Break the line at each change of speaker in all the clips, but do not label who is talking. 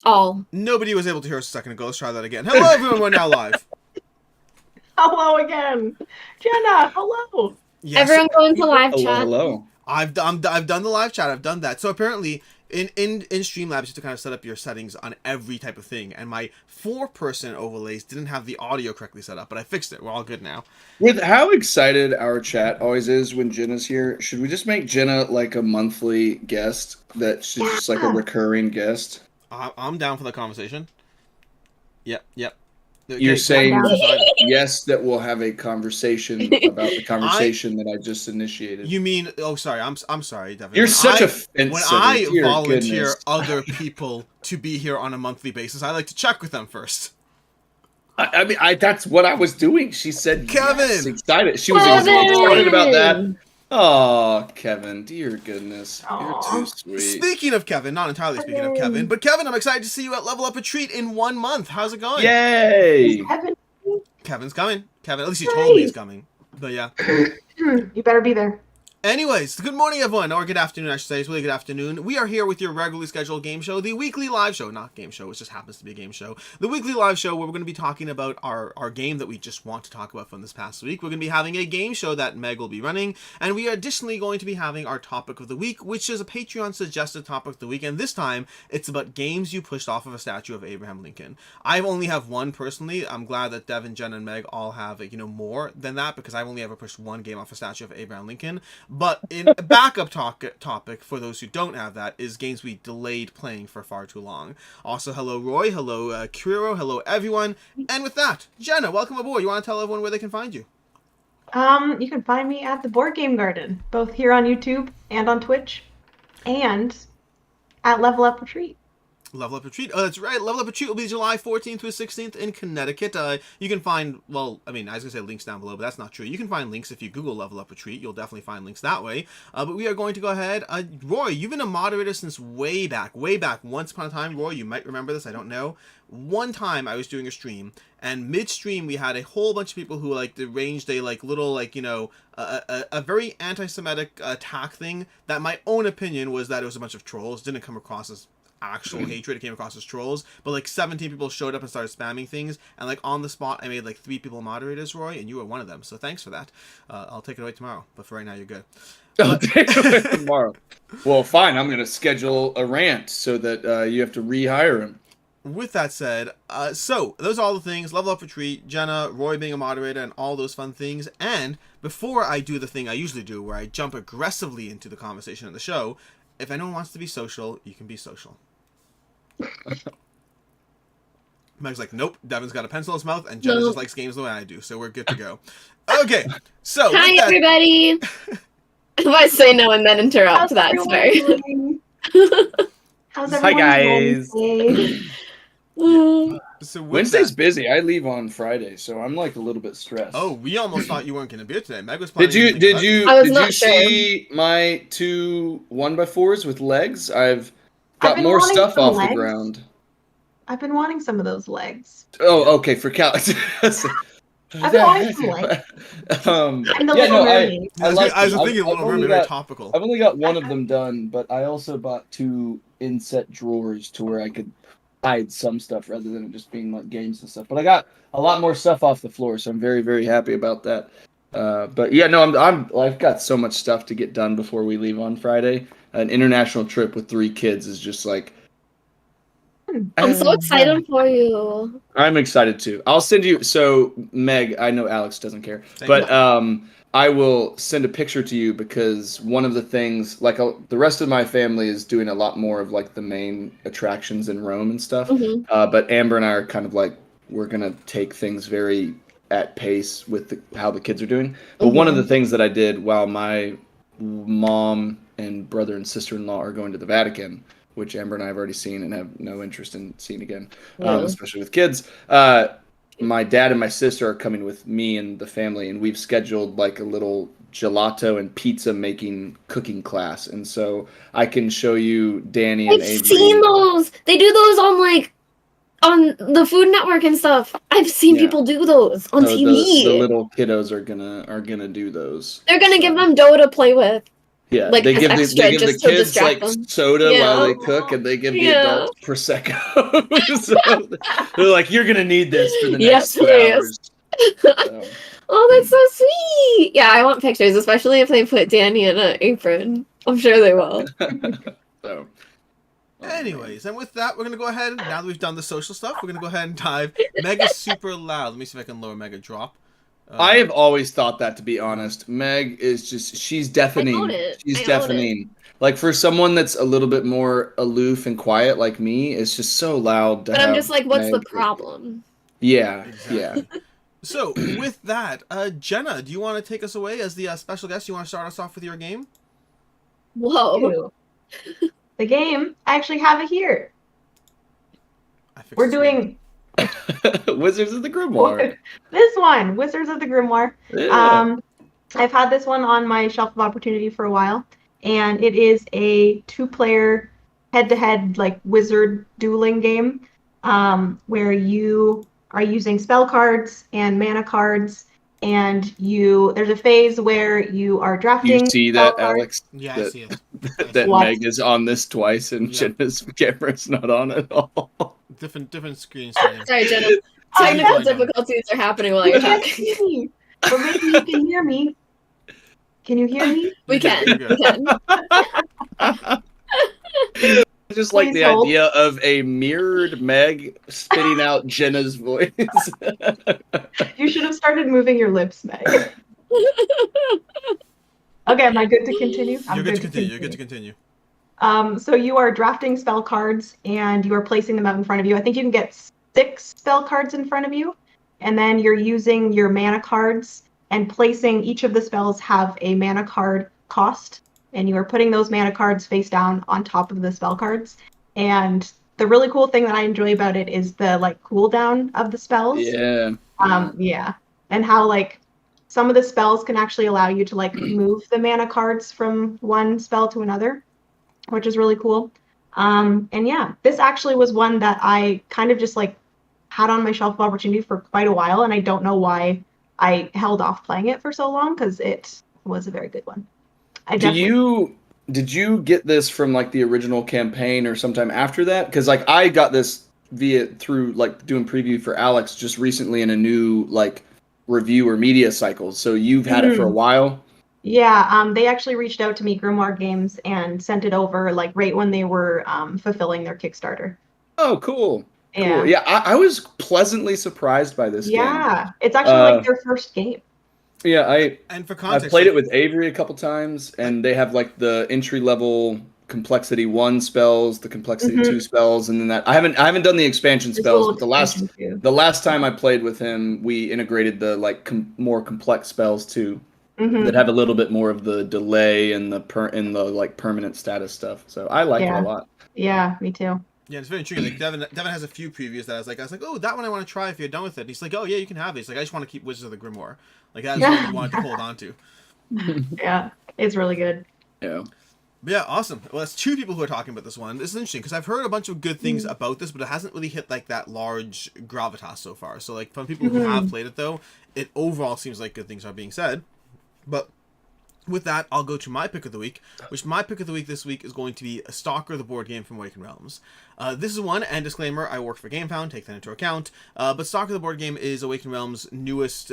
Oh.
Nobody was able to hear us a second ago. Let's try that again. Hello, everyone. We're now live.
Hello again. Jenna, hello.
Yes,
Everyone go into live
Hello,
chat.
hello.
I've done the live chat. I've done that. So apparently, in Streamlabs, you have to kind of set up your settings on every type of thing. And my 4-person overlays didn't have the audio correctly set up, but I fixed it. We're all good now.
With how excited our chat always is when Jenna's here, should we just make Jenna like a monthly guest? That she's just like a recurring guest?
I'm down for the conversation. Yep. Okay,
You're saying yes, that we'll have a conversation about the conversation that I just initiated.
You mean? Oh, sorry. I'm sorry, Devin.
You're such a fence
When
sitter,
I
dear
volunteer
goodness.
other people to be here on a monthly basis, I like to check with them first.
I mean, that's what I was doing. She said,
Kevin!
yes, excited. She was
Kevin!
excited about that. Oh, Kevin, dear goodness. You're too sweet.
Speaking of Kevin, not entirely speaking of Kevin, but Kevin, I'm excited to see you at Level Up Retreat in 1 month. How's it going?
Yay!
Kevin's coming. Kevin, at least he told me he's coming. But yeah.
You better be there.
Anyways, good morning, everyone, or good afternoon, I should say. It's really good afternoon. We are here with your regularly scheduled game show, the weekly live show. Not game show, it just happens to be a game show. The weekly live show where we're going to be talking about our game that we just want to talk about from this past week. We're going to be having a game show that Meg will be running, and we are additionally going to be having our topic of the week, which is a Patreon-suggested topic of the week, and this time, it's about games you pushed off of a statue of Abraham Lincoln. I only have one, personally. I'm glad that Devin, Jen, and Meg all have, more than that, because I've only ever pushed one game off a statue of Abraham Lincoln. But in backup topic for those who don't have that is games we delayed playing for far too long. Also, hello Roy, hello Kiriro, hello everyone, and with that, Jenna, welcome aboard. You want to tell everyone where they can find you?
You can find me at the Board Game Garden, both here on YouTube and on Twitch, and at Level Up Retreat.
Level Up Retreat. Oh, that's right. Level Up Retreat will be July 14th through 16th in Connecticut. You can find, well, I was going to say links down below, but that's not true. You can find links if you Google Level Up Retreat. You'll definitely find links that way. But we are going to go ahead. Roy, you've been a moderator since way back. Once upon a time, Roy, you might remember this. I don't know. One time I was doing a stream, and mid-stream we had a whole bunch of people who arranged a little a very anti-Semitic attack thing that my own opinion was that it was a bunch of trolls. Didn't come across as actual hatred. It came across as trolls, but 17 people showed up and started spamming things, and on the spot I made 3 people moderators, Roy, and you were one of them, so thanks for that. I'll take it away tomorrow, but for right now you're good.
I'll take it away tomorrow. Well, fine, I'm gonna schedule a rant so that you have to rehire him.
With that said, so those are all the things. Level Up Retreat, Jenna, Roy being a moderator, and all those fun things. And before I do the thing I usually do where I jump aggressively into the conversation of the show, if anyone wants to be social, you can be social. Meg's like, nope, Devin's got a pencil in his mouth, and Jenna just likes games the way I do, so we're good to go. Okay, so
hi everybody. If I say no and then interrupt, that's fair.
How's
Hi guys.
So
Wednesday's busy. I leave on Friday, so I'm a little bit stressed.
Oh, we almost thought you weren't going to be here today. Meg was planning.
Did you
I was not
see my 2 1x4s with legs? I've got more stuff off the ground.
I've been wanting some of those legs.
Oh, okay, for Cal.
I've been wanting some legs. And the Little Mermaid.
I was thinking Little Mermaid, very topical.
I've only got one of them done, but I also bought 2 inset drawers to where I could hide some stuff rather than it just being games and stuff. But I got a lot more stuff off the floor, so I'm very, very happy about that. But yeah, no, I've got so much stuff to get done before we leave on Friday. An international trip with 3 kids is just
I'm so excited for you.
I'm excited too. I'll send you. So Meg, I know Alex doesn't care, but I will send a picture to you because one of the things, the rest of my family is doing a lot more of the main attractions in Rome and stuff.
Mm-hmm.
But Amber and I are kind of we're gonna take things very at pace with how the kids are doing. But one of the things that I did while my mom and brother and sister-in-law are going to the Vatican, which Amber and I have already seen and have no interest in seeing again, especially with kids. My dad and my sister are coming with me and the family, and we've scheduled a little gelato and pizza making cooking class. And so I can show you Danny and Avery.
I've seen those. They do those on the Food Network and stuff. I've seen people do those on TV.
The little kiddos are gonna do those.
They're gonna give them dough to play with.
Yeah,
Like,
they
as
give
extra
they give the
just to
kids
distract
like
them.
soda
Yeah.
while they cook, and they give the
Yeah.
adults prosecco. So they're like, "You're gonna need this for the next
Yes,
2
please.
hours." So,
Oh, that's so sweet. Yeah, I want pictures, especially if they put Danny in an apron. I'm sure they will.
so
Anyways, and with that, we're going to go ahead, now that we've done the social stuff, we're going to go ahead and dive. Mega's super loud. Let me see if I can lower Mega drop.
I have always thought that, to be honest. Meg is just, she's deafening.
I own it.
She's
I own
deafening. Like, for someone that's a little bit more aloof and quiet like me, it's just so loud to
But
have
I'm just like, what's the
Meg.
problem?
Yeah,
Exactly.
yeah.
So, with that, Jenna, do you want to take us away as the special guest? You want to start us off with your game?
Whoa.
The game, I actually have it here.
I fixed
We're
the screen.
doing
Wizards of the Grimoire.
this one, Wizards of the Grimoire.
Yeah.
I've had this one on my shelf of opportunity for a while, and it is a 2-player head-to-head like wizard dueling game, where you are using spell cards and mana cards, and there's a phase where you are drafting.
You see
spell
that,
cards.
Alex?
Yeah, I see it.
That
What?
Meg is on this twice and
Yeah.
Jenna's camera's not on at all.
Different screen setting.
Sorry, Jenna.
I
Technical
know.
difficulties are happening while you're
You can't
talking.
see me, but maybe you can hear me. Can you hear me?
We
You're
can.
good, you're
We
good.
can.
Just like
Please
the
hold.
idea of a mirrored Meg spitting out Jenna's voice.
You should have started moving your lips, Meg. Okay, am I good to continue? I'm
You're good to continue. You're good to continue.
So you are drafting spell cards and you are placing them out in front of you. I think you can get 6 spell cards in front of you, and then you're using your mana cards and placing each of the spells have a mana card cost, and you are putting those mana cards face down on top of the spell cards. And the really cool thing that I enjoy about it is the like cooldown of the spells.
Yeah.
Yeah, and how like some of the spells can actually allow you to like move the mana cards from one spell to another, which is really cool. And yeah, this actually was one that I kind of just like had on my shelf of opportunity for quite a while, and I don't know why I held off playing it for so long, because it was a very good one.
Did you get this from like the original campaign or sometime after that? Because like I got this through like doing preview for Alex just recently in a new like review or media cycle. So you've had it for a while.
Yeah, they actually reached out to me, Grimoire Games, and sent it over like right when they were fulfilling their Kickstarter.
Oh, cool.
Yeah.
Cool. Yeah, I was pleasantly surprised by this game.
Yeah, it's actually like their first game.
Yeah,
And for
I
context,
played it with Avery a couple times, and they have like the entry level complexity 1 spells, the complexity 2 spells, and then that I haven't done the expansion spells, but the last time I played with him, we integrated the like more complex spells too. That have a little bit more of the delay and the like permanent status stuff. So I like it a lot.
Yeah, me too.
Yeah, it's very intriguing. Like Devin has a few previews that I was like, oh, that one I want to try if you're done with it. And he's like, oh yeah, you can have it. He's like, I just want to keep Wizards of the Grimoire. Like that's what I wanted to hold on to.
Yeah, it's really good.
Yeah.
But yeah, awesome. Well, that's 2 people who are talking about this one. This is interesting because I've heard a bunch of good things about this, but it hasn't really hit like that large gravitas so far. So like from people who have played it though, it overall seems like good things are being said. But with that, I'll go to my pick of the week, which my pick of the week this week is going to be Stalker, the board game from Awakened Realms. This is one, and disclaimer, I work for GameFound, take that into account, but Stalker, the board game is Awakened Realms' newest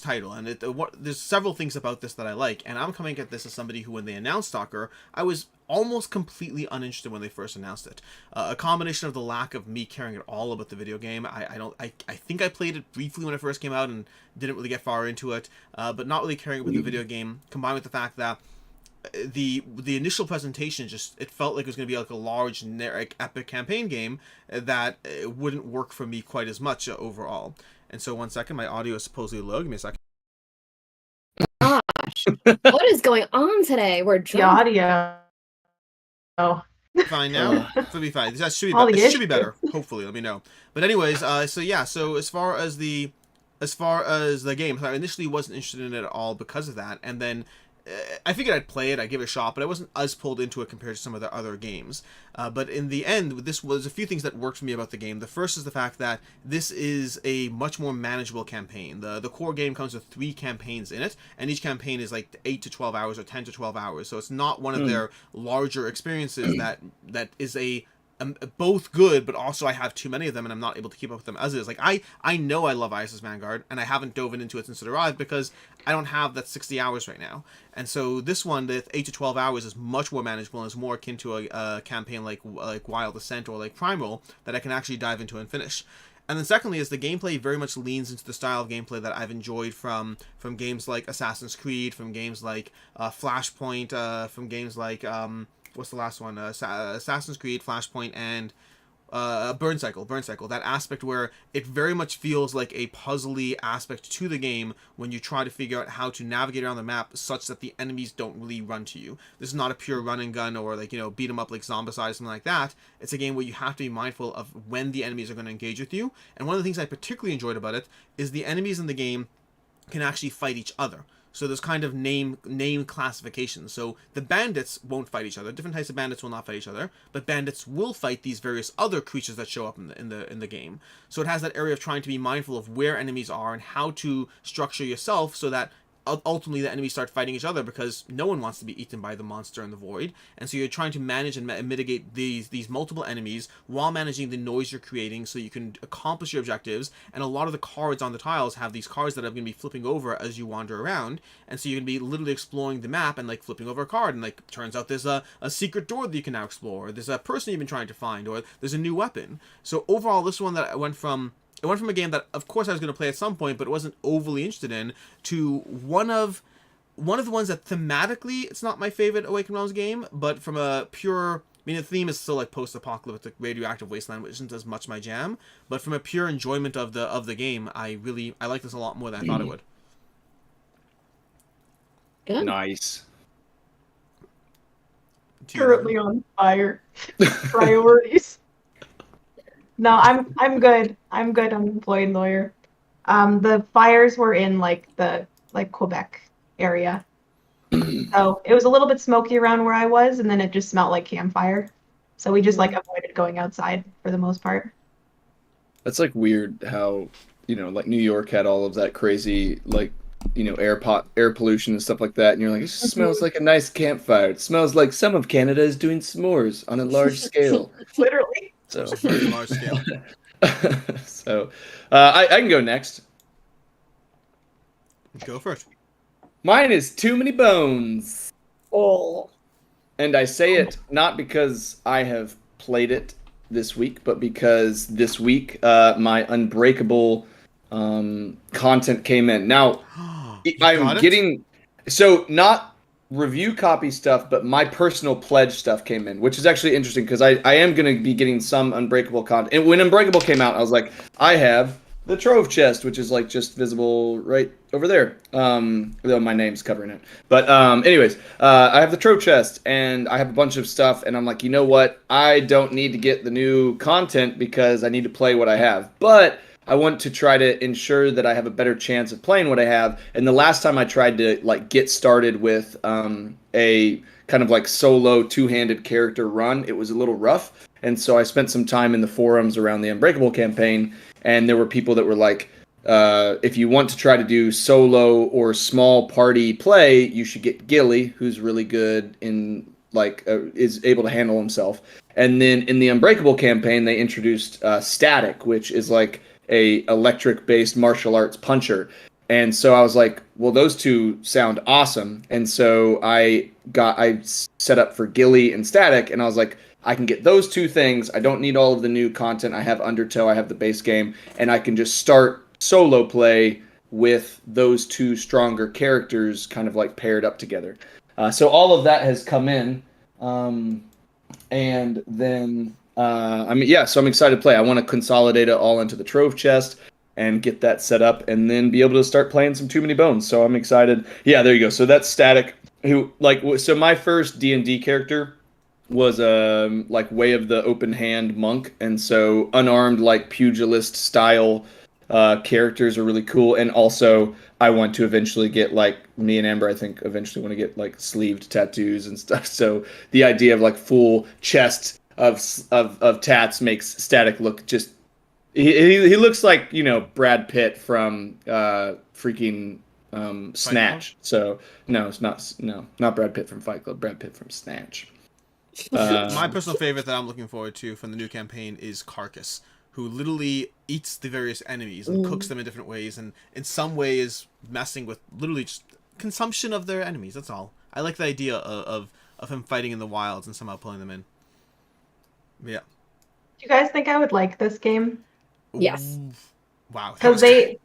title, and there's several things about this that I like, and I'm coming at this as somebody who, when they announced Stalker, I was almost completely uninterested when they first announced it. A combination of the lack of me caring at all about the video game. I think I played it briefly when it first came out and didn't really get far into it, but not really caring about the video game, combined with the fact that the initial presentation it felt like it was going to be like a large epic campaign game that wouldn't work for me quite as much overall. And so 1 second, my audio is supposedly low. Give me a second.
Gosh, what is going on today? We're
The
drunk.
audio. Oh.
Fine now. It'll be fine. That should be
All the
it should be
issues.
better. Hopefully, let me know. But anyways, so as far as the game, I initially wasn't interested in it at all because of that, and then I figured I'd play it, I'd give it a shot, but I wasn't as pulled into it compared to some of the other games. But in the end, this was a few things that worked for me about the game. The first is the fact that this is a much more manageable campaign. The core game comes with 3 campaigns in it, and each campaign is like 8 to 12 hours or 10 to 12 hours. So it's not one of their larger experiences that is both good, but also I have too many of them and I'm not able to keep up with them as is. Like I know I love ISS Vanguard and I haven't dove into it since it arrived because I don't have that 60 hours right now. And so this one, the 8 to 12 hours, is much more manageable and is more akin to a campaign like Wild Ascent or like Primal that I can actually dive into and finish. And then secondly is the gameplay very much leans into the style of gameplay that I've enjoyed from games like Assassin's Creed, from games like Flashpoint, from games like what's the last one? Assassin's Creed, Flashpoint, and Burn Cycle. That aspect where it very much feels like a puzzly aspect to the game when you try to figure out how to navigate around the map such that the enemies don't really run to you. This is not a pure run and gun or like, beat 'em up like Zombicide, something like that. It's a game where you have to be mindful of when the enemies are going to engage with you. And one of the things I particularly enjoyed about it is the enemies in the game can actually fight each other. So there's kind of name classification. So the bandits won't fight each other. Different types of bandits will not fight each other, but bandits will fight these various other creatures that show up in the game. So it has that area of trying to be mindful of where enemies are and how to structure yourself so that ultimately the enemies start fighting each other, because no one wants to be eaten by the monster in the void. And so you're trying to manage and mitigate these multiple enemies while managing the noise you're creating so you can accomplish your objectives. And a lot of the cards on the tiles have these cards that are going to be flipping over as you wander around, and so you're going to be literally exploring the map and like flipping over a card, and like turns out there's a secret door that you can now explore, or there's a person you've been trying to find, or there's a new weapon. So overall, this one that went from a game that, of course, I was going to play at some point, but wasn't overly interested in, to one of the ones that thematically, it's not my favorite Awakened Realms game, but from a pure, the theme is still like post-apocalyptic radioactive wasteland, which isn't as much my jam, but from a pure enjoyment of the game, I like this a lot more than I thought it would.
Good.
Nice.
Currently on fire. Priorities. No, I'm good. I'm good. I'm an employed lawyer. The fires were in the Quebec area. So it was a little bit smoky around where I was, and then it just smelled like campfire. So we just avoided going outside for the most part.
That's weird how, New York had all of that crazy air pollution and stuff like that, and you're like, it just smells like a nice campfire. It smells like some of Canada is doing s'mores on a large scale.
Literally.
So
very large scale.
So I can go next.
Go first.
Mine is Too Many Bones.
Oh.
And I say it not because I have played it this week, but because this week my Unbreakable content came in. Now, I'm getting... So, not review copy stuff, but my personal pledge stuff came in, which is actually interesting because I am going to be getting some Unbreakable content. And when Unbreakable came out, I was like, I have the Trove chest, which is just visible right over there. Though my name's covering it. But anyways, I have the Trove chest and I have a bunch of stuff, and I'm like, you know what? I don't need to get the new content because I need to play what I have. But I want to try to ensure that I have a better chance of playing what I have. And the last time I tried to get started with a kind of solo two-handed character run, it was a little rough. And so I spent some time in the forums around the Unbreakable campaign, and there were people that were like, if you want to try to do solo or small party play, you should get Gilly, who's really good in is able to handle himself. And then in the Unbreakable campaign, they introduced Static, which is a electric-based martial arts puncher. And so I was like, well, those two sound awesome. And so I set up for Gilly and Static, and I was like, I can get those two things. I don't need all of the new content. I have Undertow, I have the base game, and I can just start solo play with those two stronger characters kind of paired up together. So all of that has come in. And then... so I'm excited to play. I want to consolidate it all into the Trove chest and get that set up, and then be able to start playing some Too Many Bones. So I'm excited. Yeah, there you go. So that's Static. Who so my first D&D character was Way of the Open Hand monk, and so unarmed pugilist style Characters are really cool, and also I want to eventually get, like, me and Amber, I think eventually want to get like sleeved tattoos and stuff. So the idea of like full chest of tats makes Static look just he looks like, you know, Brad Pitt from freaking Snatch. So no, it's not Brad Pitt from Fight Club. Brad Pitt from Snatch.
My personal favorite that I'm looking forward to from the new campaign is Carcass, who literally eats the various enemies and cooks them in different ways, and in some way is messing with literally just consumption of their enemies. That's all. I like the idea of him fighting in the wilds and somehow pulling them in. Yeah.
Do you guys think I would like this game?
Yes.
Ooh. Wow.
Because they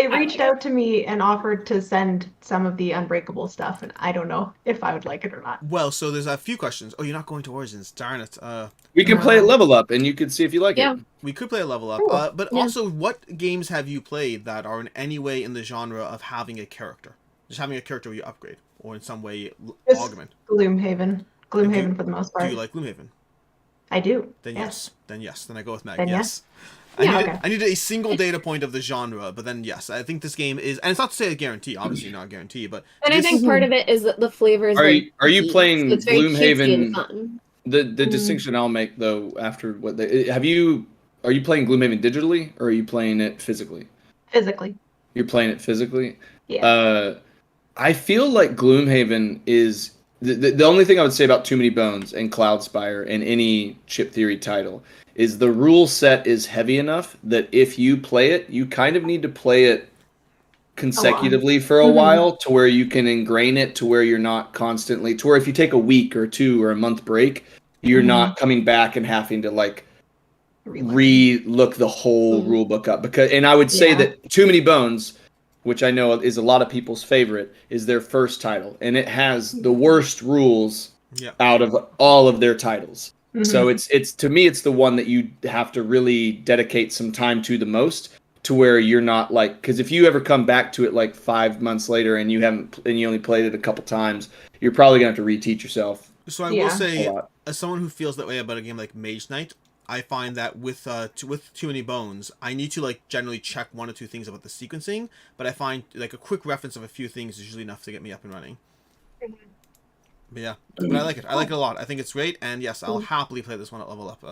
reached out to me and offered to send some of the Unbreakable stuff, and I don't know if I would like it or not.
Well, so there's a few questions. Oh, you're not going to Origins. Darn it.
We can play it level up, and you can see if you like it.
We could play a level up.
Cool.
But also, what games have you played that are in any way in the genre of having a character? Just having a character where you upgrade, or in some way
Just
augment.
Gloomhaven. Gloomhaven for the most part.
Do you like Gloomhaven?
I do.
Then
yes.
Then yes. Then I go with Meg.
Then
yes. I needed a single data point of the genre, but then yes, I think this game is, and it's not to say a guarantee, obviously not a guarantee, but.
And I think part of it is that the flavors.
Are you playing
it's very
Gloomhaven?
and fun.
The distinction I'll make though after what are you playing Gloomhaven digitally, or are you playing it physically?
Physically.
You're playing it physically.
Yeah.
I feel like Gloomhaven is the only thing I would say about Too Many Bones and Cloudspire and any Chip Theory title is the rule set is heavy enough that if you play it, you kind of need to play it consecutively for a while to where you can ingrain it to where you're not constantly, to where if you take a week or two or a month break, you're not coming back and having to like re-look the whole rule book up. And I would say that Too Many Bones, which I know is a lot of people's favorite, is their first title, and it has the worst rules out of all of their titles. So it's to me, it's the one that you have to really dedicate some time to the most, to where you're not like, because if you ever come back to it like 5 months later and you only played it a couple times, you're probably gonna have to reteach yourself.
So I will say, as someone who feels that way about a game like Mage Knight, I find that with Too Many Bones, I need to like generally check one or two things about the sequencing, but I find like a quick reference of a few things is usually enough to get me up and running. But yeah, but I like it. I like it a lot. I think it's great, and yes, I'll happily play this one at level up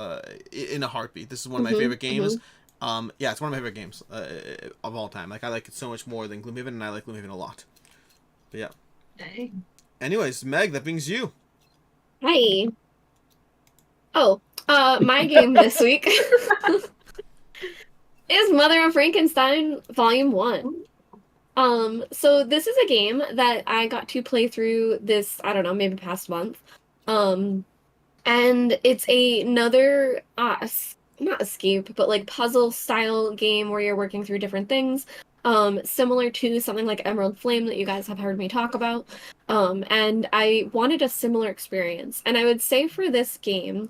in a heartbeat. This is one of my favorite games. Yeah, it's one of my favorite games of all time. Like I like it so much more than Gloomhaven, and I like Gloomhaven a lot. But yeah.
Dang.
Anyways, Meg, that brings you.
Hi. Oh, my game this week is Mother of Frankenstein Volume 1. So this is a game that I got to play through this, I don't know, maybe past month. And it's another, not escape, but like puzzle style game where you're working through different things. Similar to something like Emerald Flame that you guys have heard me talk about. And I wanted a similar experience. And I would say for this game,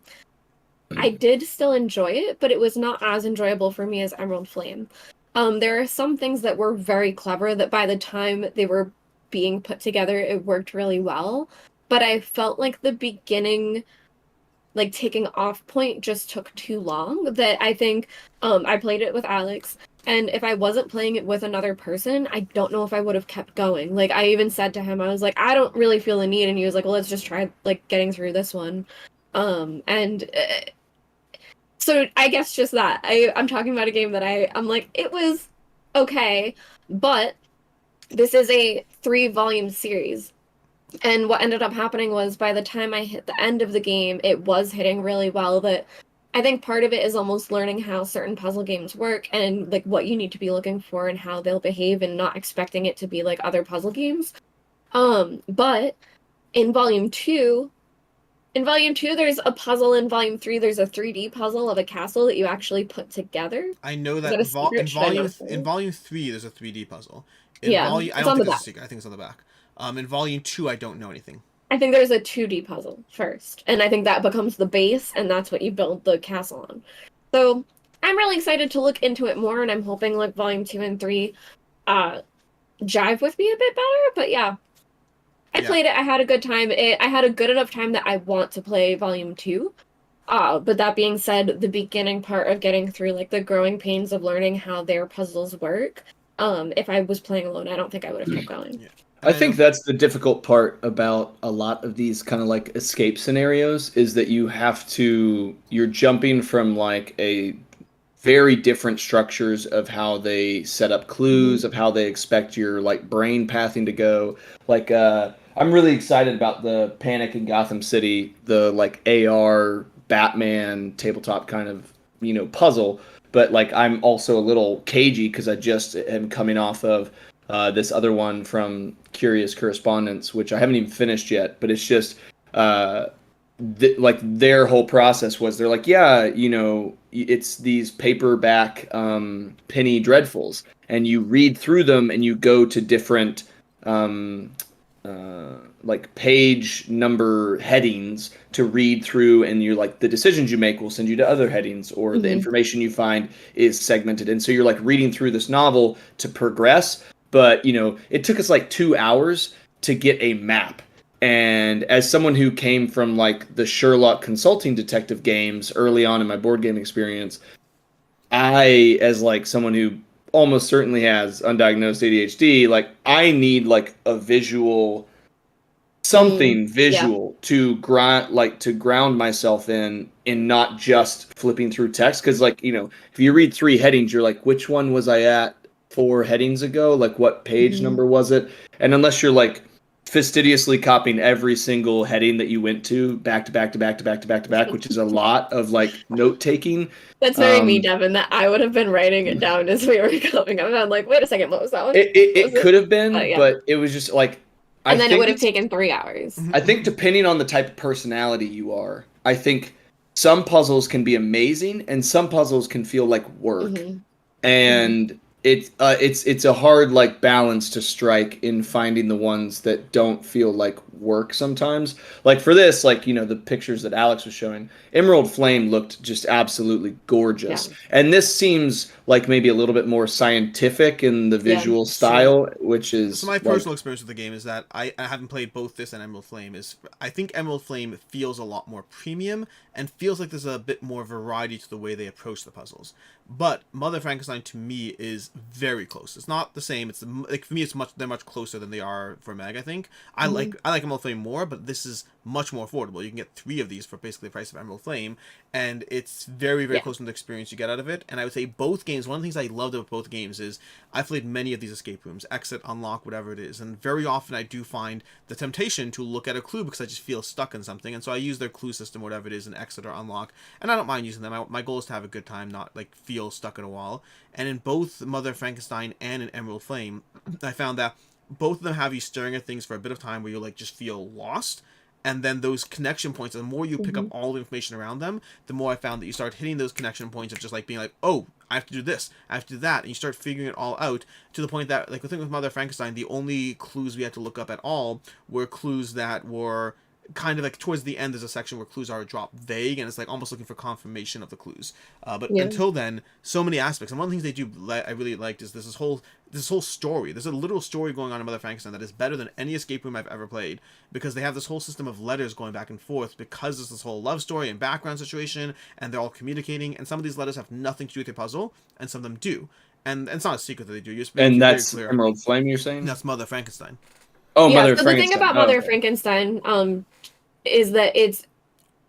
I did still enjoy it, but it was not as enjoyable for me as Emerald Flame. There are some things that were very clever that by the time they were being put together, it worked really well. But I felt like the beginning, like taking off point just took too long, that I think I played it with Alex. And if I wasn't playing it with another person, I don't know if I would have kept going. Like, I even said to him, I was like, I don't really feel the need. And he was like, well, let's just try, like, getting through this one. So I guess just that. I'm talking about a game that I'm like, it was okay, but this is a 3-volume series. And what ended up happening was by the time I hit the end of the game, it was hitting really well. That I think part of it is almost learning how certain puzzle games work and like what you need to be looking for and how they'll behave and not expecting it to be like other puzzle games. But in Volume 2, there's a puzzle. In Volume 3, there's a 3D puzzle of a castle that you actually put together.
I know that in Volume 3, there's a 3D puzzle. I don't think it's a secret. I think it's on the back. In Volume 2, I don't know anything.
I think there's a 2D puzzle first, and I think that becomes the base, and that's what you build the castle on. So I'm really excited to look into it more, and I'm hoping like Volume 2 and 3 jive with me a bit better. But yeah, I played it. I had a good time. I had a good enough time that I want to play Volume 2. But that being said, the beginning part of getting through like the growing pains of learning how their puzzles work, if I was playing alone, I don't think I would have kept going.
Yeah.
I think that's the difficult part about a lot of these kind of like escape scenarios is that you're jumping from like a very different structures of how they set up clues, of how they expect your like brain pathing to go. Like I'm really excited about the Panic in Gotham City, the like AR Batman tabletop kind of, puzzle, but like I'm also a little cagey because I just am coming off of this other one from Curious Correspondence, which I haven't even finished yet, but it's just like their whole process was they're like, yeah, it's these paperback penny dreadfuls, and you read through them and you go to different like page number headings to read through, and you're like the decisions you make will send you to other headings, or the information you find is segmented, and so you're like reading through this novel to progress. But it took us like 2 hours to get a map. And as someone who came from like the Sherlock consulting detective games early on in my board game experience, I, as like someone who almost certainly has undiagnosed ADHD, like I need like a visual, something visual to ground myself in not just flipping through text. Because like, if you read 3 headings, you're like, which one was I at 4 headings ago? Like what page number was it? And unless you're like fastidiously copying every single heading that you went to back to back to back to back to back to back, which is a lot of like note taking.
That's very me, Devin, that I would have been writing it down as we were coming up. I'm like, wait a second, what was that one?
It could have been, but it was just like,
and then it would have taken 3 hours.
I think depending on the type of personality you are, I think some puzzles can be amazing and some puzzles can feel like work. And it's a hard like balance to strike in finding the ones that don't feel like work sometimes. Like for this, like the pictures that Alex was showing, Emerald Flame looked just absolutely gorgeous. Yeah. And this seems like maybe a little bit more scientific in the visual style, which is
so my personal experience with the game is that I haven't played both this and Emerald Flame. I think Emerald Flame feels a lot more premium and feels like there's a bit more variety to the way they approach the puzzles. But Mother Frankenstein to me is very close. It's not the same. It's like for me, they're much closer than they are for Meg. I think I like Emerald Flame more, but this is much more affordable. You can get 3 of these for basically the price of Emerald Flame, and it's very close to the experience you get out of it. And I would say both games. One of the things I loved about both games is I've played many of these escape rooms, exit, unlock, whatever it is, and very often I do find the temptation to look at a clue because I just feel stuck in something, and so I use their clue system, whatever it is, in exit or unlock, and I don't mind using them. My goal is to have a good time, not like feel stuck in a wall. And in both Mother Frankenstein and in Emerald Flame, I found that both of them have you staring at things for a bit of time where you like just feel lost. And then those connection points, the more you pick up all the information around them, the more I found that you start hitting those connection points of just like being like, oh, I have to do this, I have to do that, and you start figuring it all out to the point that, like the thing with Mother Frankenstein, the only clues we had to look up at all were clues that were kind of like towards the end. There's a section where clues are dropped vague, and it's like almost looking for confirmation of the clues. But until then, so many aspects. And one of the things they do I really liked is this whole story. There's a literal story going on in Mother Frankenstein that is better than any escape room I've ever played, because they have this whole system of letters going back and forth, because there's this whole love story and background situation, and they're all communicating, and some of these letters have nothing to do with your puzzle, and some of them do. And it's not a secret that they do.
And that's Emerald Flame, you're saying?
That's Mother Frankenstein.
Oh, yeah, Mother Frankenstein. The thing about Mother Frankenstein is that it's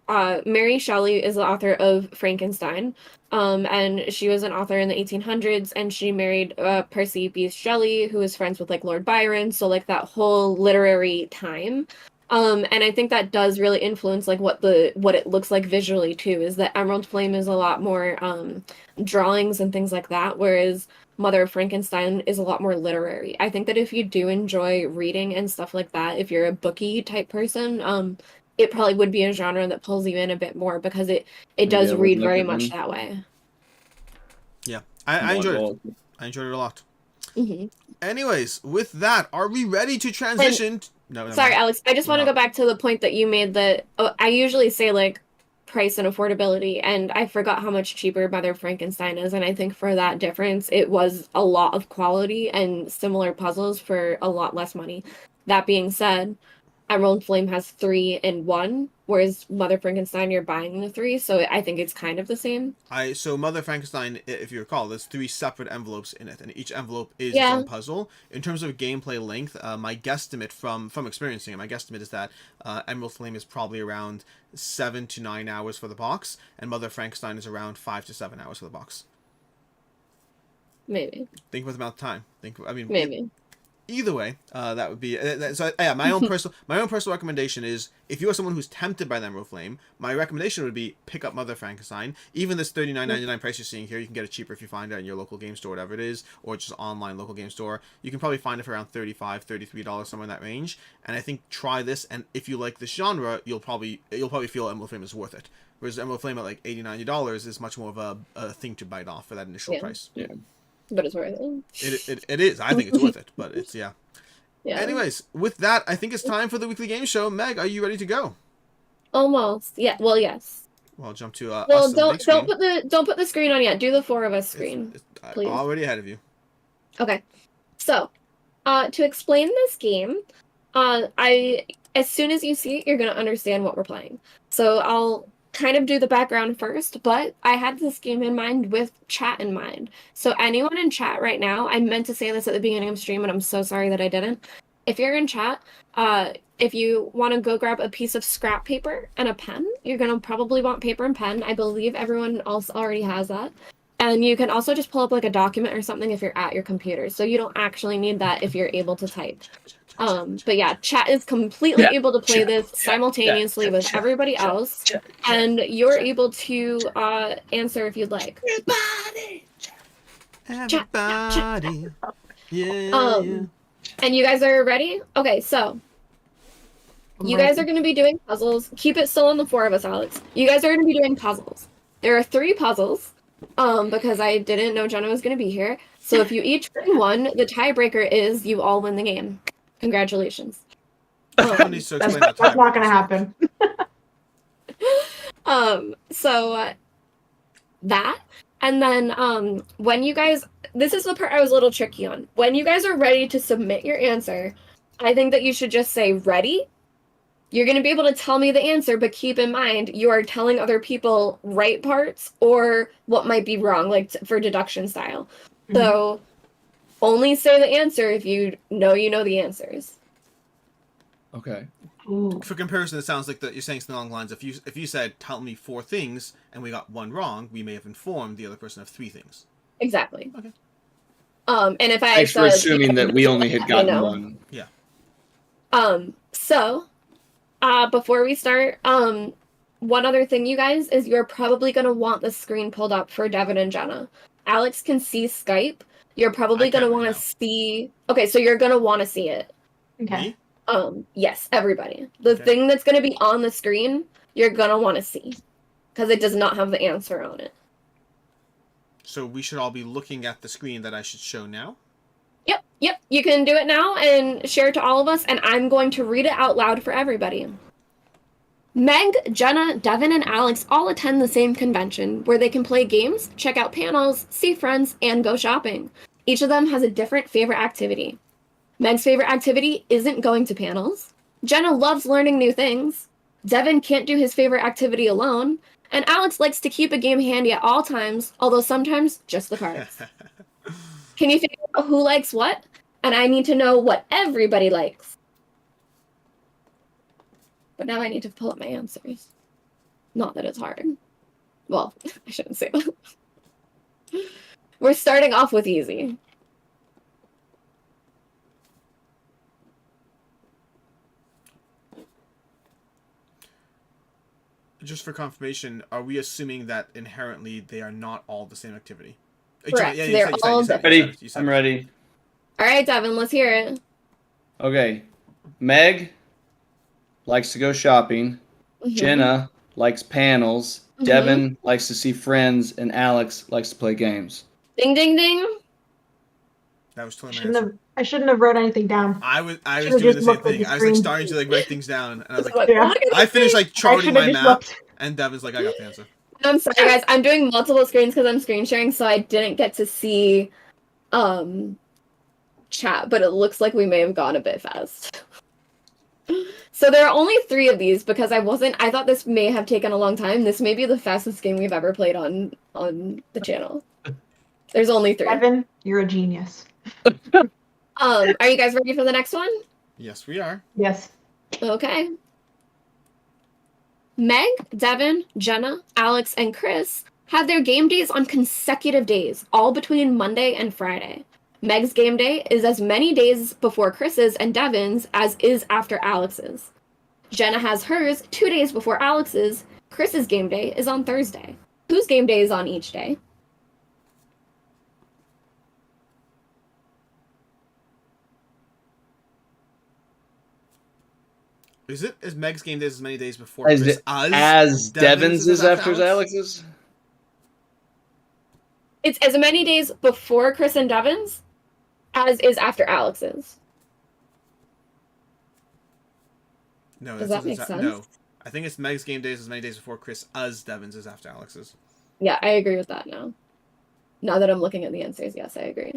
Mary Shelley is the author of Frankenstein, and she was an author in the 1800s, and she married Percy Bysshe Shelley, who was friends with like Lord Byron, so like that whole literary time. And I think that does really influence like what it looks like visually too, is that Emerald Flame is a lot more drawings and things like that, whereas Mother Frankenstein is a lot more literary. I think that if you do enjoy reading and stuff like that, if you're a bookie type person, it probably would be a genre that pulls you in a bit more, because it does read very much that way.
Yeah, I enjoyed it. I enjoyed it a lot. Anyways, with that, are we ready to transition? No,
sorry, Alex. I just want to go back to the point that you made that I usually say like price and affordability, and I forgot how much cheaper Mother Frankenstein is, and I think for that difference, it was a lot of quality and similar puzzles for a lot less money. That being said, Emerald Flame has 3 and 1, whereas Mother Frankenstein, you're buying the 3, so I think it's kind of the same.
So Mother Frankenstein, if you recall, there's 3 separate envelopes in it, and each envelope is its
Yeah.
own puzzle. In terms of gameplay length, my guesstimate from experiencing it, my guesstimate is that Emerald Flame is probably around 7 to 9 hours for the box, and Mother Frankenstein is around 5 to 7 hours for the box.
Maybe.
Think about the amount of time.
Maybe.
Either way, that would be my own personal recommendation is, if you are someone who's tempted by the Emerald Flame, my recommendation would be pick up Mother Frankenstein. Even this $39.99 price you're seeing here, you can get it cheaper if you find it in your local game store, whatever it is, or just online local game store. You can probably find it for around $35, $33, somewhere in that range. And I think try this, and if you like this genre, you'll probably feel Emerald Flame is worth it. Whereas Emerald Flame at like $80, $90 is much more of a thing to bite off for that initial price.
Yeah.
But it's worth it.
It is. I think it's worth it, but it's
Yeah.
Anyways, with that, I think it's time for the weekly game show. Meg, are you ready to go?
Almost. Yeah. Well, yes.
Well, I'll jump to
Well,
us on the big
don't
screen.
put the screen on yet. Do the 4 of us screen.
I'm
please.
already ahead of you.
Okay. So, to explain this game, as soon as you see it, you're gonna understand what we're playing. So I'll kind of do the background first, but I had this game in mind with chat in mind. So anyone in chat right now, I meant to say this at the beginning of stream, and I'm so sorry that I didn't. If you're in chat, if you want to go grab a piece of scrap paper and a pen, you're gonna probably want paper and pen. I believe everyone else already has that. And you can also just pull up like a document or something if you're at your computer. So you don't actually need that if you're able to type. But yeah, chat is completely able to play this simultaneously with everybody else, and you're able to answer if you'd like.
Everybody. Yeah.
And you guys are ready? Okay, so you guys are going to be doing puzzles. Keep it still on the 4 of us, Alex. You guys are going to be doing puzzles. There are 3 puzzles, because I didn't know Jenna was going to be here. So if you each win 1, the tiebreaker is you all win the game. Congratulations.
Someone needs to explain
That's
that
not going to happen.
That, and then when you guys, this is the part I was a little tricky on. When you guys are ready to submit your answer, I think that you should just say ready. You're going to be able to tell me the answer, but keep in mind you are telling other people right parts or what might be wrong, like for deduction style. Mm-hmm. So only say the answer if you know the answers.
Okay.
Ooh.
For comparison, it sounds like that you're saying something along the lines. If you said tell me 4 things and we got 1 wrong, we may have informed the other person of 3 things.
Exactly.
Okay.
And if I
Thanks for assuming that we only had gotten 1.
Yeah.
So before we start, one other thing, you guys, is you're probably going to want the screen pulled up for Devin and Jenna. Alex can see Skype. You're probably going to want to see... Okay, so you're going to want to see it.
Okay.
Me?
Yes, everybody. The thing that's going to be on the screen, you're going to want to see. Because it does not have the answer on it.
So we should all be looking at the screen that I should show now?
Yep. You can do it now and share it to all of us, and I'm going to read it out loud for everybody. Meg, Jenna, Devin, and Alex all attend the same convention, where they can play games, check out panels, see friends, and go shopping. Each of them has a different favorite activity. Meg's favorite activity isn't going to panels. Jenna loves learning new things. Devin can't do his favorite activity alone. And Alex likes to keep a game handy at all times, although sometimes just the cards. Can you figure out who likes what? And I need to know what everybody likes. But now I need to pull up my answers. Not that it's hard. Well, I shouldn't say that. We're starting off with easy.
Just for confirmation, are we assuming that inherently they are not all the same activity?
Correct.
Yeah,
They're all
Ready? I'm ready.
All right, Devin, let's hear it.
Okay. Meg likes to go shopping.
Mm-hmm.
Jenna likes panels.
Mm-hmm.
Devin likes to see friends. And Alex likes to play games.
Ding, ding, ding.
That was totally my answer.
I shouldn't have wrote anything down.
I was
Should've
doing
just
the same
looked at
thing.
the
I was like
screen.
starting to like write things down, and I was like,
Yeah.
I finished like charting
should've
my
just
map,
looked.
and Devin's like, I got the answer.
I'm sorry, guys. I'm doing multiple screens because I'm screen sharing, so I didn't get to see chat, but it looks like we may have gone a bit fast. So there are only 3 of these because I thought this may have taken a long time. This may be the fastest game we've ever played on the channel. There's only 3.
Evan, you're a genius.
Are you guys ready for the next one?
Yes, we are.
Yes.
Okay. Meg, Devin, Jenna, Alex, and Chris have their game days on consecutive days, all between Monday and Friday. Meg's game day is as many days before Chris's and Devin's as is after Alex's. Jenna has hers 2 days before Alex's. Chris's game day is on Thursday. Whose game day is on each day?
Is Meg's game days as many days before
As,
Chris
as Devin's is after Alex's?
It's as many days before Chris and Devin's as is after Alex's.
No,
Does that make sense?
No. I think it's Meg's game days as many days before Chris as Devin's is after Alex's.
Yeah, I agree with that now. Now that I'm looking at the answers, yes, I agree.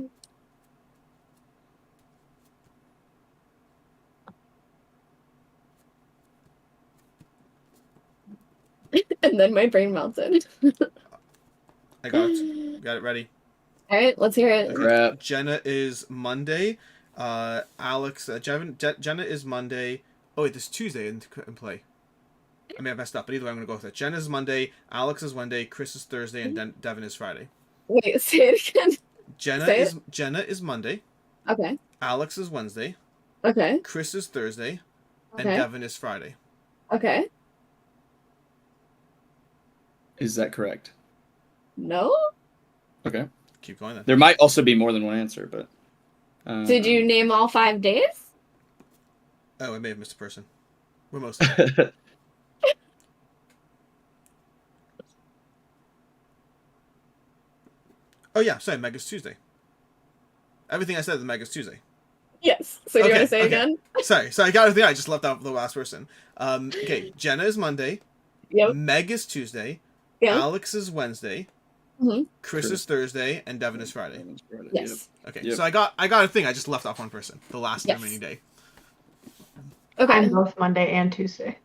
And then my brain melted.
I got it. Got it ready.
All right, let's hear it.
Crap.
Jenna is Monday. Jenna is Monday. Oh wait, there's Tuesday in play. I may have messed up, but either way, I'm gonna go with it. Jenna is Monday. Alex is Wednesday. Chris is Thursday, and Devin is Friday.
Wait, say it again.
Jenna is Monday.
Okay.
Alex is Wednesday.
Okay.
Chris is Thursday, and
Okay.
Devin is Friday.
Okay.
Is that correct?
No?
Okay.
Keep going then.
There might also be more than one answer, but.
Did you name all 5 days?
Oh, I may have missed a person. We're most. Oh yeah, sorry. Meg is Tuesday. Everything I said is Meg is Tuesday.
Yes. So do you want to say
okay.
again?
Sorry, I got everything. I just left out the last person. Okay, Jenna is Monday.
Yep.
Meg is Tuesday.
Yeah.
Alex is Wednesday.
Mm-hmm.
Chris is Thursday, and Devin is Friday.
Yes.
Okay,
Yep.
so I got a thing. I just left off one person. The last
Yes.
remaining day.
Okay.
I'm both Monday and Tuesday.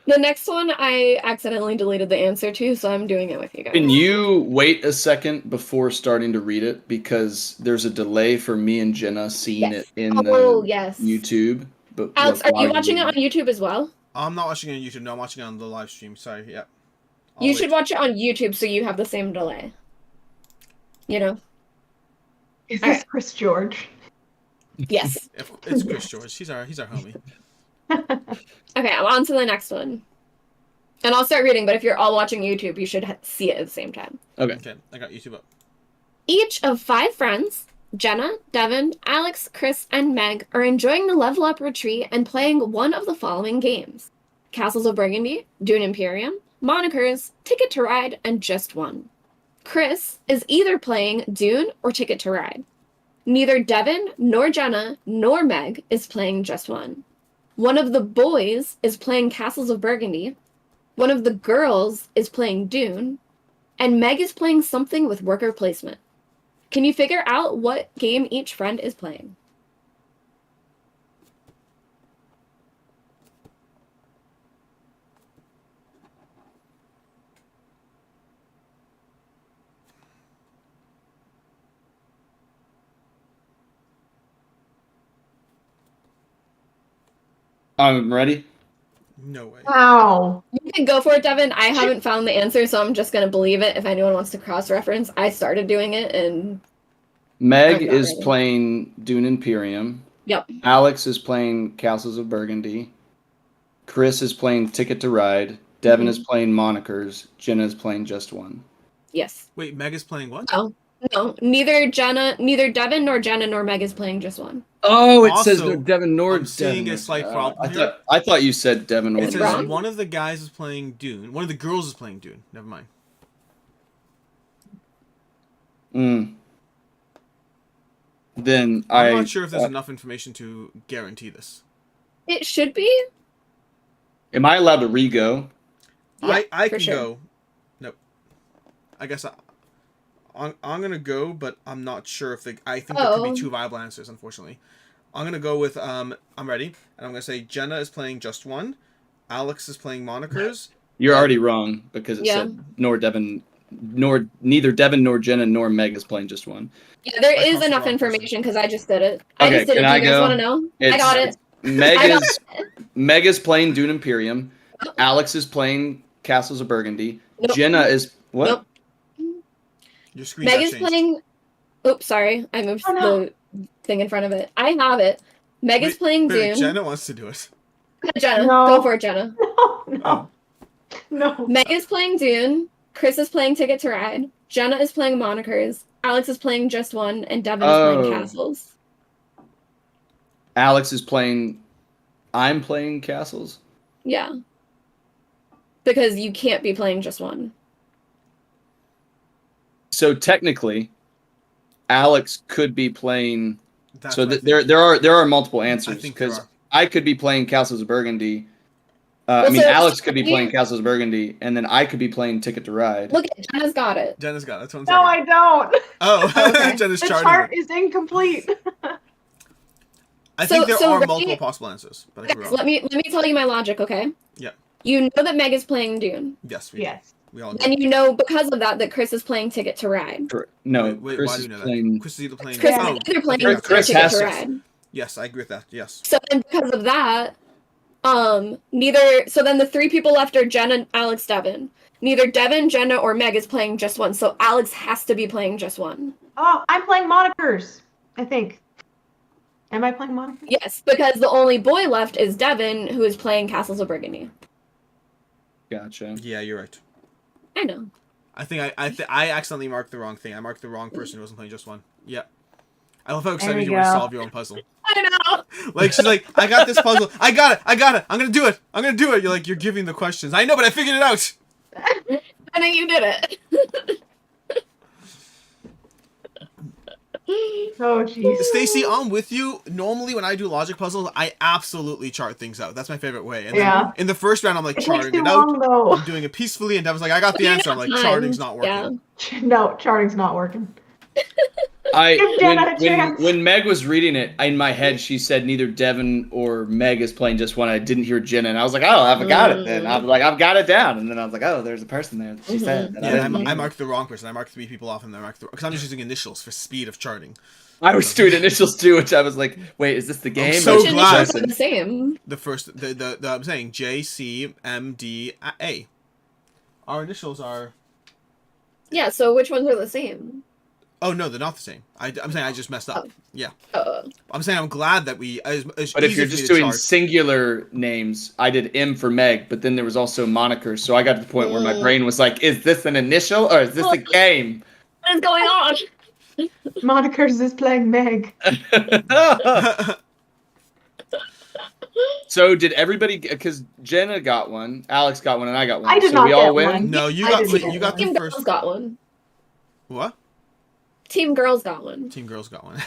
The next one I accidentally deleted the answer to, so I'm doing it with you guys.
Can you wait a second before starting to read it? Because there's a delay for me and Jenna seeing
Yes.
it in
yes.
YouTube. But
Alex, are
while
you watching it
read
on YouTube as well?
I'm not watching it on YouTube. No, I'm watching it on the live stream. Sorry. Yeah.
You should watch it on YouTube so you have the same delay. You know?
Is
All
this
right.
Chris George?
Yes.
It's Chris George. He's our homie.
Okay, I'm on to the next one. And I'll start reading, but if you're all watching YouTube, you should see it at the same time.
Okay.
Okay, I got YouTube up.
Each of 5 friends, Jenna, Devin, Alex, Chris, and Meg, are enjoying the level up retreat and playing one of the following games: Castles of Burgundy, Dune Imperium, Monikers, Ticket to Ride, and Just One. Chris is either playing Dune or Ticket to Ride. Neither Devin, nor Jenna, nor Meg is playing Just One. One of the boys is playing Castles of Burgundy. One of the girls is playing Dune. And Meg is playing something with worker placement. Can you figure out what game each friend is playing?
I'm ready.
No way.
Wow.
You can go for it, Devin. I haven't found the answer, so I'm just going to believe it if anyone wants to cross-reference. I started doing it, and...
Meg
I'm not
is
ready.
playing Dune Imperium.
Yep.
Alex is playing Castles of Burgundy. Chris is playing Ticket to Ride. Devin is playing Monikers. Jenna is playing Just One.
Yes.
Wait, Meg is playing what?
Oh. No, neither Devin nor Jenna nor Meg is playing Just One.
Oh, it
Also,
says no Devin nor
I'm seeing
Devin.
a slight problem here.
I thought you said Devin or
It
It's
says
wrong?
one of the guys is playing Dune. One of the girls is playing Dune. Never mind.
Then
I'm not sure if there's enough information to guarantee this.
It should be.
Am I allowed to re-go?
Yeah,
I
for
can
sure.
go. Nope. I guess I'm gonna go, but I'm not sure if I think there could
Oh.
be 2 viable answers, unfortunately. I'm gonna go with I'm ready, and I'm gonna say Jenna is playing just one, Alex is playing Monikers.
You're already wrong because it
Yeah.
said neither Devin nor Jenna nor Meg is playing just one.
Yeah, there
I
is
crossed the
enough
wrong person.
information because I just did it. I
Okay,
just did it.
can
Do
I
you guys
go?
want to know? I got it.
Meg is playing Dune Imperium. Alex is playing Castles of Burgundy.
Nope.
Jenna is what?
Nope.
Your screen
Meg
got
is
changed.
playing. Oops, sorry. I moved the thing in front of it. I have it. Meg is playing Dune.
Jenna wants to do it.
Jenna,
No.
go for it, Jenna.
No. No.
Meg is playing Dune. Chris is playing Ticket to Ride. Jenna is playing Monikers. Alex is playing Just One, and Devin is playing Castles.
Alex is playing. I'm playing Castles.
Yeah. Because you can't be playing Just One.
So technically, Alex could be playing.
That's
So
what I
there are multiple
I
answers
think there
because
are.
I could be playing Castles of Burgundy.
Well,
I mean,
so-
Alex could be playing Castles of Burgundy, and then I could be playing Ticket to Ride.
Look, Jenna's got it.
Jenna's got it. That's what I'm
No,
saying.
I don't.
Oh,
Okay.
Jenna's
The
charting
chart
it.
is incomplete.
I think there are
right-
multiple possible answers, but I could be wrong.
Let me tell you my logic, okay?
Yeah.
You know that Meg is playing Dune.
Yes,
Yes.
we all do.
And you know because of that Chris is playing Ticket to Ride.
No,
Wait,
Chris
why do
is
you know
playing.
that? Chris is either playing.
Chris
Yeah.
is either playing
Chris
Ticket
has
to
to.
Ride.
Yes, I agree with that. Yes.
So then because of that, so then the three people left are Jenna, Alex, Devin. Neither Devin, Jenna, or Meg is playing Just One, so Alex has to be playing Just One.
Oh, I'm playing Monikers, I think. Am I playing Monikers?
Yes, because the only boy left is Devin, who is playing Castles of Burgundy.
Gotcha.
Yeah, you're right.
I know.
I think I accidentally marked the wrong thing. I marked the wrong person who wasn't playing just one. Yeah. I love how excited
we
you were to
go.
solve your own puzzle.
I know.
Like she's like, I got this puzzle. I got it. I'm gonna do it. You're like, you're giving the questions. I know, but I figured it out.
And then you did it.
Oh, jeez.
Stacy, I'm with you. Normally, when I do logic puzzles, I absolutely chart things out. That's my favorite way. And
Yeah.
then in the first round, I'm like
It takes
charting
too
it out.
long, though.
I'm doing it peacefully, and Devin's like, I got the answer. I'm like, charting's not working.
Yeah.
No, charting's not working.
I
Give Jenna a chance.
when Meg was reading it in my head, she said neither Devin or Meg is playing just one. I didn't hear Jenna, and I was like, oh, I've got it. Then I was like, I've got it down, and then I was like, oh, there's a person there. That she said. That
Yeah,
I
I marked the wrong person. I marked 3 people off, and then I marked because I'm just using initials for speed of charting.
I was doing initials too, which I was like, wait, is this the game?
so
Which
glad.
initials are the same.
The first, the I'm saying J C M D A. Our initials are.
Yeah, so which ones are the same?
Oh no, they're not the same. I'm saying I just messed up.
Oh.
Yeah.
Uh,
I'm saying I'm glad that we. As
But if you're just doing singular names, I did M for Meg, but then there was also monikers. So I got to the point where my brain was like, is this an initial or is this a game?
what is going on?
Monikers is playing Meg.
So did everybody? Because Jenna got one, Alex got one, and I got one.
I did
so
not
we all
get
win.
one.
No, you
I
got
didn't get
you got
Team
the
Girls
first.
got one.
What?
Team Girls got one.
Team girls got one.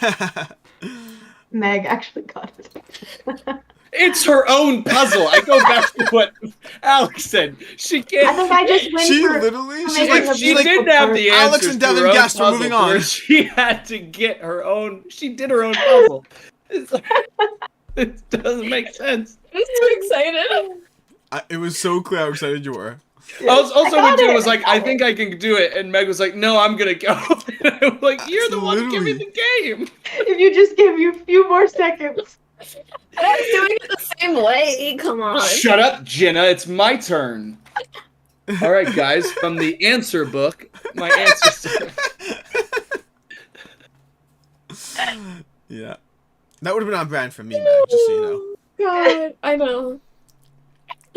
Meg actually got it.
It's her own puzzle. I go back to what Alex said. She
I
can't.
think I just went
She
for
literally,
for
she's
making
like,
a
She
like,
didn't have the
Alex
answers
and
to her
Devin
own
guessed, we're moving
puzzle,
on.
where she had to get her own. She did her own puzzle. It's like, it doesn't make sense.
I'm so excited.
It was so clear how excited you were.
Also, when
got
Jen
it,
was
I
like,
got
I
it.
think I can do it, and Meg was like, no, I'm gonna go. And I'm like, you're the one who gave me
Literally.
the game.
If you just give you a few more seconds.
And I was doing it the same way. Come on.
Shut up, Jenna. It's my turn. All right, guys. From the answer book, my answer.
Yeah. That would have been on brand for me, Meg, just so you know.
God, I know.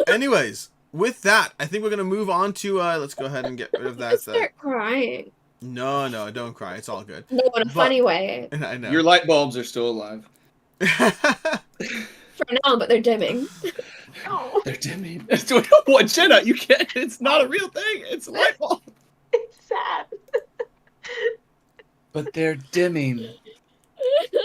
Anyways, with that, I think we're gonna move on to let's go ahead and get rid of
I
that.
start crying.
No, don't cry. It's all good.
No, in a
But-
funny way.
I know.
Your light bulbs are still alive.
For now, but they're dimming.
Oh,
They're dimming. What, Jenna? You can't. It's not a real thing. It's a light bulb.
it's sad.
But they're dimming.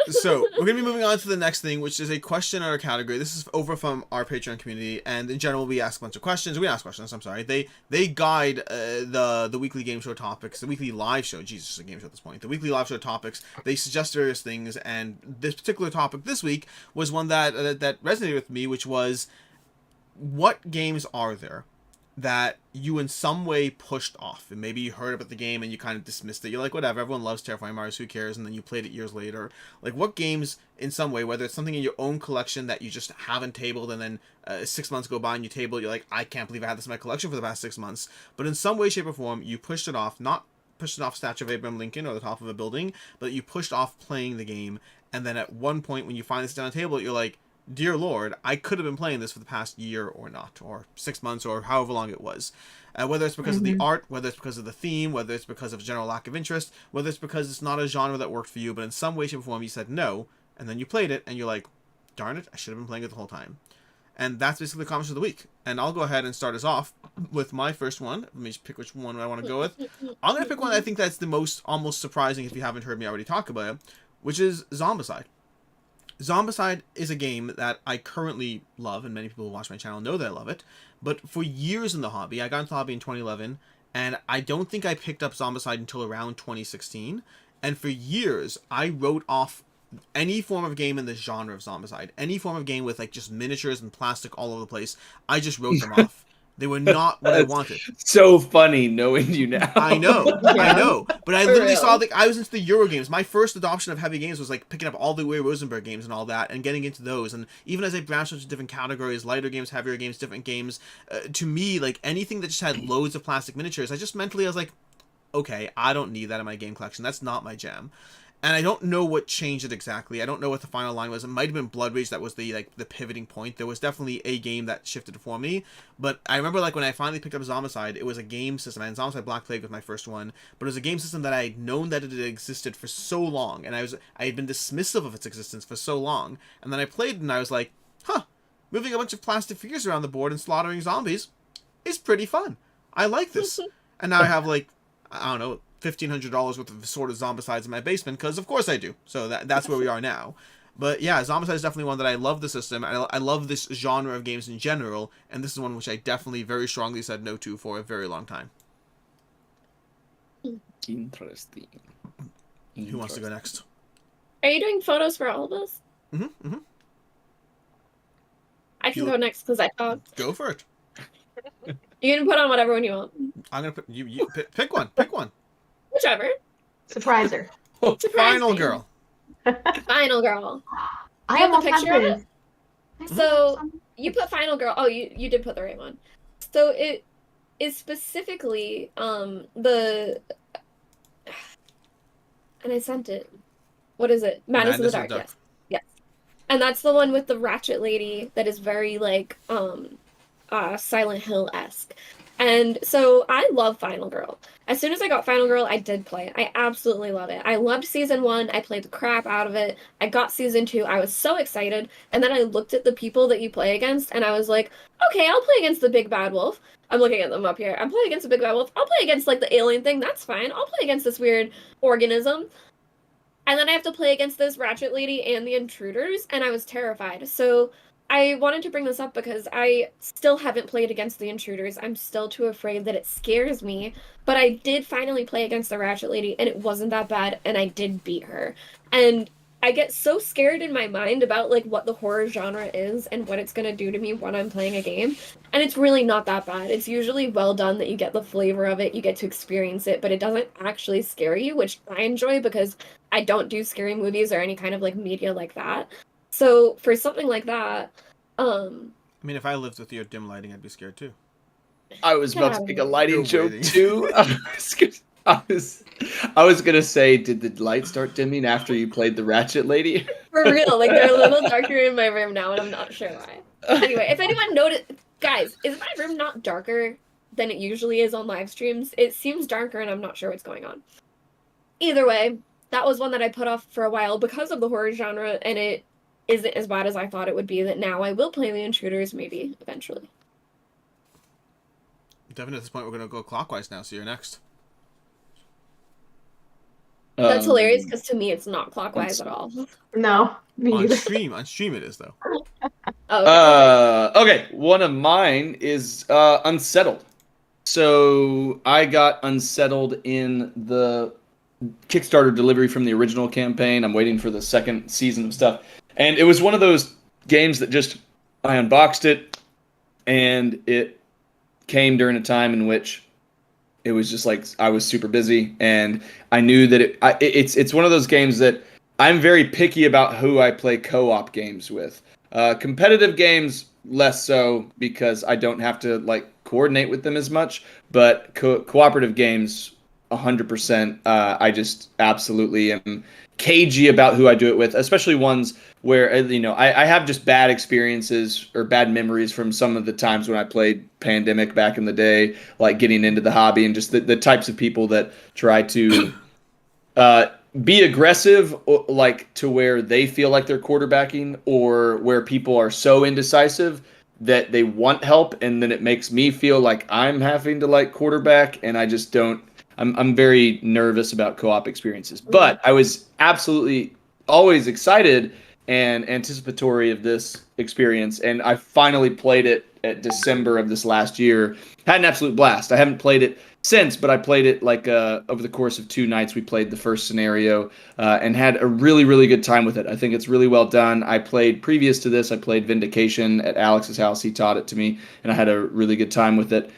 So we're gonna be moving on to the next thing, which is a question in our category. This is over from our Patreon community, and in general, we ask a bunch of questions. We ask questions. I'm sorry. They guide the weekly game show topics, the weekly live show. Jesus, it's a game show at this point. The weekly live show topics. They suggest various things, and this particular topic this week was one that resonated with me, which was, what games are there that you in some way pushed off? And maybe you heard about the game and you kind of dismissed it. You're like, whatever, everyone loves Terrifying Mars, who cares? And then you played it years later. Like, what games in some way, whether it's something in your own collection that you just haven't tabled, and then 6 months go by and you table it, you're like, I can't believe I had this in my collection for the past 6 months. But in some way, shape, or form, you pushed it off, not pushed it off Statue of Abraham Lincoln or the top of a building, but you pushed off playing the game. And then at one point, when you finally sit down at a table, you're like, dear Lord, I could have been playing this for the past year or not, or 6 months, or however long it was. Whether it's because of the art, whether it's because of the theme, whether it's because of general lack of interest, whether it's because it's not a genre that worked for you, but in some way, shape, or form, you said no, and then you played it, and you're like, darn it, I should have been playing it the whole time. And that's basically the comments of the week. And I'll go ahead and start us off with my first one. Let me just pick which one I want to go with. I'm going to pick one I think that's the most almost surprising, if you haven't heard me already talk about it, which is Zombicide. Zombicide is a game that I currently love, and many people who watch my channel know that I love it. But for years in the hobby, I got into the hobby in 2011, and I don't think I picked up Zombicide until around 2016. And for years, I wrote off any form of game in the genre of Zombicide. Any form of game with like just miniatures and plastic all over the place, I just wrote them off. They were not what I wanted.
So funny knowing you now.
I know,
Yeah.
I know. But I
For
literally
real.
saw, like, I was into the Euro games. My first adoption of heavy games was like picking up all the Way Rosenberg games and all that, and getting into those. And even as I branched into different categories, lighter games, heavier games, different games, to me, like anything that just had loads of plastic miniatures, I just mentally I was like, okay, I don't need that in my game collection. That's not my jam. And I don't know what changed it exactly. I don't know what the final line was. It might have been Blood Rage that was the pivoting point. There was definitely a game that shifted for me. But I remember like when I finally picked up Zombicide, it was a game system. And Zombicide Black Plague was my first one. But it was a game system that I had known that it had existed for so long. And I had been dismissive of its existence for so long. And then I played it and I was like, huh, moving a bunch of plastic figures around the board and slaughtering zombies is pretty fun. I like this. And now I have like, I don't know, $1,500 worth of assorted Zombicides in my basement, because of course I do. So that's where we are now. But yeah, Zombicide is definitely one that I love the system. I love this genre of games in general, and this is one which I definitely very strongly said no to for a very long time.
Interesting.
Who wants to go next?
Are you doing photos for all of us?
Mm-hmm.
I can go next because I talked.
Go for it.
You can put on whatever one you want.
I'm gonna put you pick one. Pick one.
Whichever.
Surprise her.
Surprise
Final
me.
girl.
Final girl.
I
You have the
almost
picture
had
of it?
this.
So you put Final Girl. Oh, you did put the right one. So it is specifically the and I sent it. What is it? Madness in the Dark. Yes. Yes. And that's the one with the Ratchet Lady that is very like Silent Hill-esque. And so I love Final Girl. As soon as I got Final Girl, I did play it. I absolutely love it. I loved season 1. I played the crap out of it. I got season 2. I was so excited. And then I looked at the people that you play against, and I was like, okay, I'll play against the big bad wolf. I'm looking at them up here. I'm playing against the big bad wolf. I'll play against like the alien thing. That's fine. I'll play against this weird organism. And then I have to play against this Ratchet Lady and the intruders, and I was terrified. So I wanted to bring this up because I still haven't played against the intruders. I'm still too afraid that it scares me. But I did finally play against the Ratchet Lady, and it wasn't that bad, and I did beat her. And I get so scared in my mind about like what the horror genre is and what it's going to do to me when I'm playing a game. And it's really not that bad. It's usually well done that you get the flavor of it, you get to experience it, but it doesn't actually scare you, which I enjoy because I don't do scary movies or any kind of like media like that. So for something like that,
I mean, if I lived with your dim lighting, I'd be scared too.
I was about to make a lighting
You're
joke
waiting.
too. I was gonna say, did the light start dimming after you played the Ratchet Lady?
for real, like they're a little darker in my room now, and I'm not sure why. Anyway, if anyone noticed, guys, is my room not darker than it usually is on live streams? It seems darker, and I'm not sure what's going on. Either way, that was one that I put off for a while because of the horror genre, and it isn't as bad as I thought it would be. That now I will play the intruders, maybe eventually.
Definitely at this point, we're gonna go clockwise now. So you're next.
That's hilarious
Um,
because to me it's not clockwise
uns-
at all.
No, me
On
neither.
stream, it is though.
Oh, okay, perfect.
okay, one of mine is Unsettled. So I got Unsettled in the Kickstarter delivery from the original campaign. I'm waiting for the second season of stuff. And it was one of those games that just, I unboxed it, and it came during a time in which it was just like I was super busy, and I knew that it's one of those games that I'm very picky about who I play co-op games with. Competitive games less so because I don't have to like coordinate with them as much, but cooperative games 100%. I just absolutely am cagey about who I do it with, especially ones where I have just bad experiences or bad memories from some of the times when I played Pandemic back in the day, like getting into the hobby, and just the types of people that try to uh, be aggressive, like to where they feel like they're quarterbacking, or where people are so indecisive that they want help, and then it makes me feel like I'm having to like quarterback, and I just don't. I'm very nervous about co-op experiences, but I was absolutely always excited and anticipatory of this experience, and I finally played it at December of this last year. Had an absolute blast. I haven't played it since, but I played it like over the course of 2 nights. We played the first scenario and had a really, really good time with it. I think it's really well done. I played previous to this. I played Vindication at Alex's house. He taught it to me, and I had a really good time with it.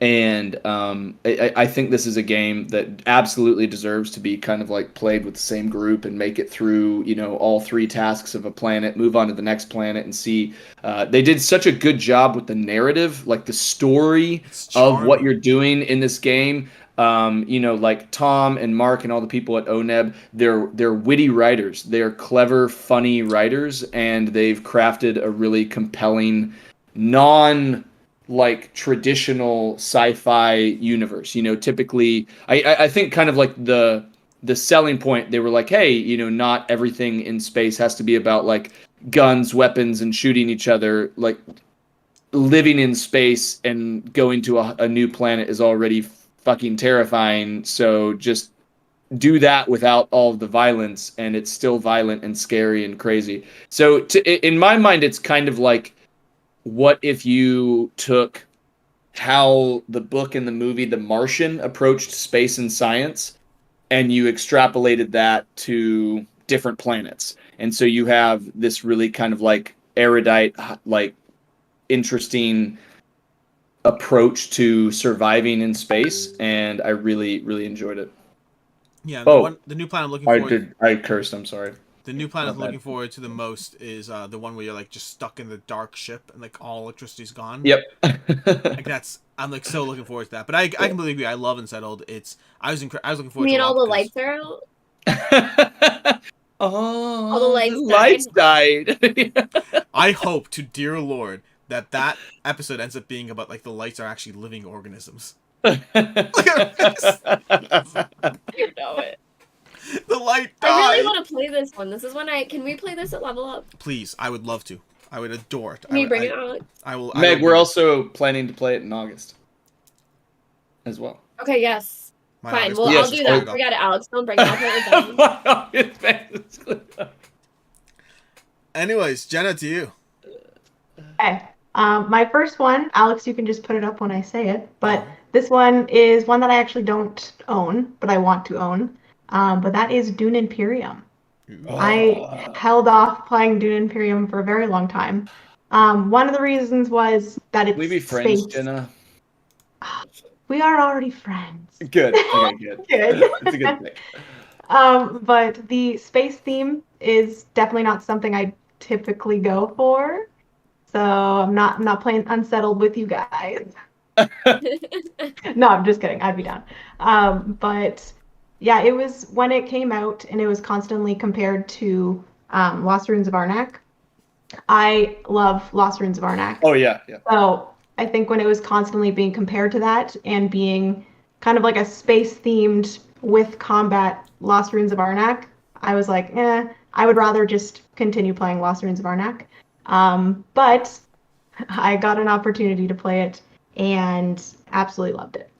And I think this is a game that absolutely deserves to be kind of like played with the same group and make it through, all 3 tasks of a planet, move on to the next planet, and see. They did such a good job with the narrative, like the story of what you're doing in this game. Like Tom and Mark and all the people at ONEB, they're witty writers. They're clever, funny writers, and they've crafted a really compelling, non like traditional sci-fi universe. Typically I think kind of like the selling point, they were like, hey, not everything in space has to be about like guns, weapons, and shooting each other. Like living in space and going to a new planet is already fucking terrifying. So just do that without all of the violence, and it's still violent and scary and crazy. So in my mind, it's kind of like, what if you took how the book and the movie The Martian approached space and science, and you extrapolated that to different planets? And so you have this really kind of like erudite, like interesting approach to surviving in space, and I really, really enjoyed it.
Yeah,
Oh,
the new plan I'm looking forward.
I cursed. I'm sorry.
The new planet
My
I'm
bad.
looking forward to the most is the one where you're like just stuck in the dark ship and like all electricity's gone.
Yep.
Like I'm like so looking forward to that. But I completely agree. I love Unsettled. I was looking
You
forward to
mean
a
all
lot
the
because
lights are out? All the
Oh, the
lights
lights
died?
died.
I hope to dear Lord that episode ends up being about like the lights are actually living organisms. Look at this.
You know it.
The light
I really
died.
want to play this one. This is when can we play this at Level Up?
Please, I would love to. I would adore it.
Can you bring it out?
I will.
Meg, we're also planning to play it in August as well.
Okay, yes.
My
Fine.
August
Well,
plan
I'll
is
do
just
that.
cleared up.
Forget it, Alex. Don't bring it. I'll play it with them.
Anyways, Jenna, to you.
Okay. My first one, Alex, you can just put it up when I say it, but this one is one that I actually don't own, but I want to own. But that is Dune Imperium. I held off playing Dune Imperium for a very long time. One of the reasons was that it's
Can we be friends,
space.
Jenna?
We are already friends.
Good. Okay, good.
Good.
It's a good thing.
But the space theme is definitely not something I typically go for. So I'm not playing Unsettled with you guys. No, I'm just kidding. I'd be down. But yeah, it was when it came out and it was constantly compared to Lost Ruins of Arnak. I love Lost Ruins of Arnak.
Oh yeah, yeah.
So I think when it was constantly being compared to that and being kind of like a space themed with combat Lost Ruins of Arnak, I was like, I would rather just continue playing Lost Ruins of Arnak. But I got an opportunity to play it and absolutely loved it.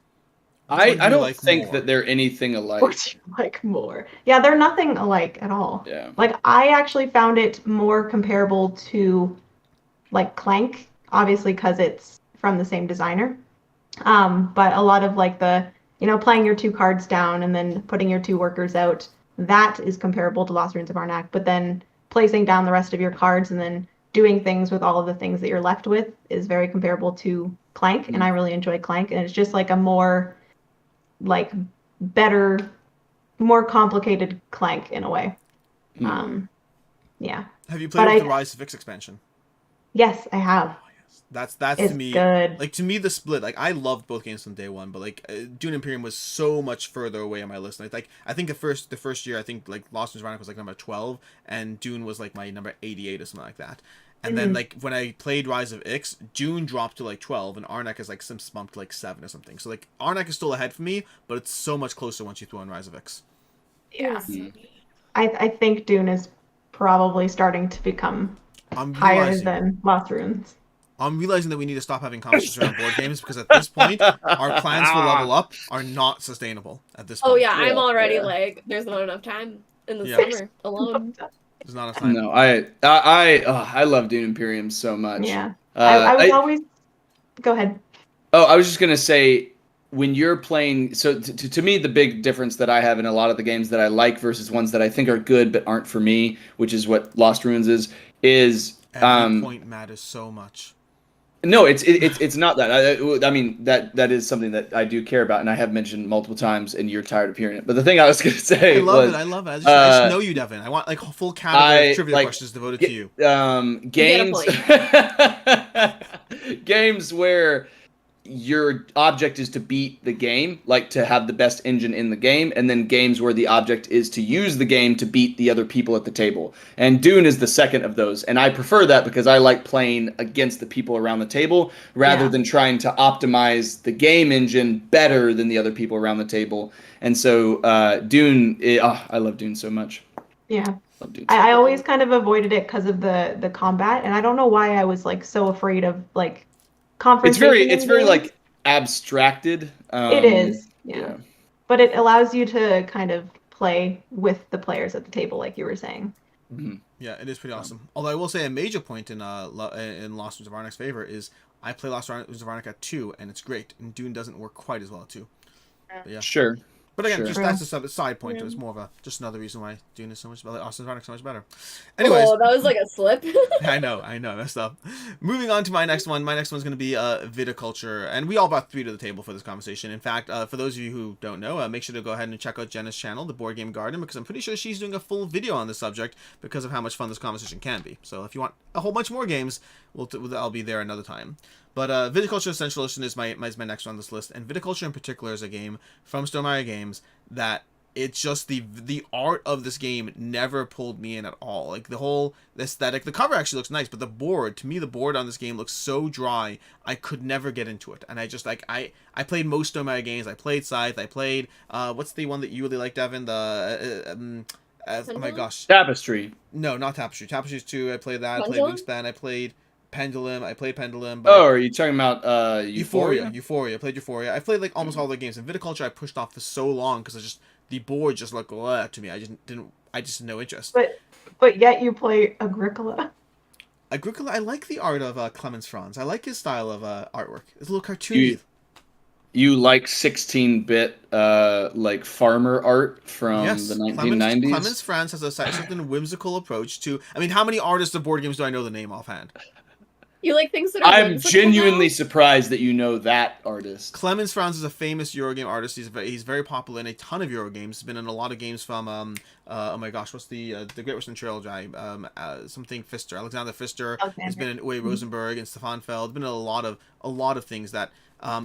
Which one do
I
you
don't
like
think
more?
that they're anything alike.
Or do you like more? Yeah, they're nothing alike at all.
Yeah.
Like I actually found it more comparable to like Clank, obviously because it's from the same designer. But a lot of like the, playing your two cards down and then putting your two workers out, that is comparable to Lost Ruins of Arnak. But then placing down the rest of your cards and then doing things with all of the things that you're left with is very comparable to Clank, and I really enjoy Clank. And it's just like a more like better, more complicated Clank in a way. Yeah.
Have you
But
played with the Rise of X expansion?
Yes, I have.
That's
It's
to me
good.
like to me the split. Like I loved both games from day one, but like Dune Imperium was so much further away on my list. Like I think the first year I think like Lost in Veronica was like number 12, and Dune was like my number 88 or something like that. And then like when I played Rise of Ix, Dune dropped to like 12, and Arnak is like some bumped to like 7 or something. So like Arnak is still ahead for me, but it's so much closer once you throw in Rise of Ix.
Yeah. I think Dune is probably starting to become
I'm
higher
realizing
than Lost Ruins.
I'm realizing that we need to stop having conversations around board games, because at this point, our plans for level up are not sustainable at this point.
Oh yeah, I'm already
yeah.
like, there's not enough time in the
Yeah.
summer alone.
There's not enough time.
No, I love Dune Imperium so much.
Yeah. I was always. Go ahead.
Oh, I was just gonna say, when you're playing, so to me, the big difference that I have in a lot of the games that I like versus ones that I think are good but aren't for me, which is what Lost Ruins is
Every point matters so much.
no, it's not that. I mean that is something that I do care about, and I have mentioned multiple times, and you're tired of hearing it. But the thing I was gonna say
I love
was,
it. I love it. I just know you, Devin. I want like a full category of trivia questions devoted to you.
Games, games where your object is to beat the game, like to have the best engine in the game, and then games where the object is to use the game to beat the other people at the table. And Dune is the second of those, and I prefer that because I like playing against the people around the table rather than trying to optimize the game engine better than the other people around the table. And so Dune, I love Dune so much.
Yeah.
Love Dune.
I always kind of avoided it because of the combat, and I don't know why I was like so afraid of like confrontation.
It's very like abstracted.
It is, yeah. But it allows you to kind of play with the players at the table, like you were saying.
Mm-hmm.
Yeah, it is pretty awesome. Although I will say a major point in Lost Ruins of Arnak's favor is I play Lost Ruins of Arnak at 2, and it's great, and Dune doesn't work quite as well at 2. But yeah.
Sure.
But again,
Sure.
just that's a side point. It was more of a just another reason why Dune is so much better. Lost Ruins of Arnak is so much better. Anyways,
Oh, that was like a slip.
I know, messed up. Moving on to my next one. My next one's going to be Viticulture, and we all brought 3 to the table for this conversation. In fact, for those of you who don't know, make sure to go ahead and check out Jenna's channel, The Board Game Garden, because I'm pretty sure she's doing a full video on this subject because of how much fun this conversation can be. So if you want a whole bunch more games, I'll be there another time. But Viticulture Essential Edition is my next one on this list, and Viticulture in particular is a game from Stonemaier Games that it's just the art of this game never pulled me in at all. Like the whole aesthetic, the cover actually looks nice, but the board on this game looks so dry. I could never get into it, and I just like I played most Stonemaier games. I played Scythe. I played what's the one that you really liked, Devin? The oh my gosh,
Tapestry.
No, not Tapestry. Tapestry's 2. I played that.
Pendulum?
I played Wingspan. I played Pendulum.
But are you talking about
Euphoria? Euphoria. I played Euphoria. I played like almost all the games. In Viticulture, I pushed off for so long because the board just looked to me. I just had no interest.
But yet you play Agricola.
Agricola, I like the art of Clemens Franz. I like his style of artwork. It's a little cartoony.
You like 16-bit like farmer art from the 1990s?
Clemens Franz has a certain whimsical approach to. I mean, how many artists of board games do I know the name offhand?
You like things that are
I'm
whimsical
genuinely
now?
surprised that you know that artist.
Clemens Franz is a famous Eurogame artist. He's very popular in a ton of Eurogames. He's been in a lot of games from oh my gosh, what's the Great Western Trail guy? Something Pfister, Alexander Pfister. He's been in Uwe Rosenberg and Stefan Feld. Been in a lot of things that.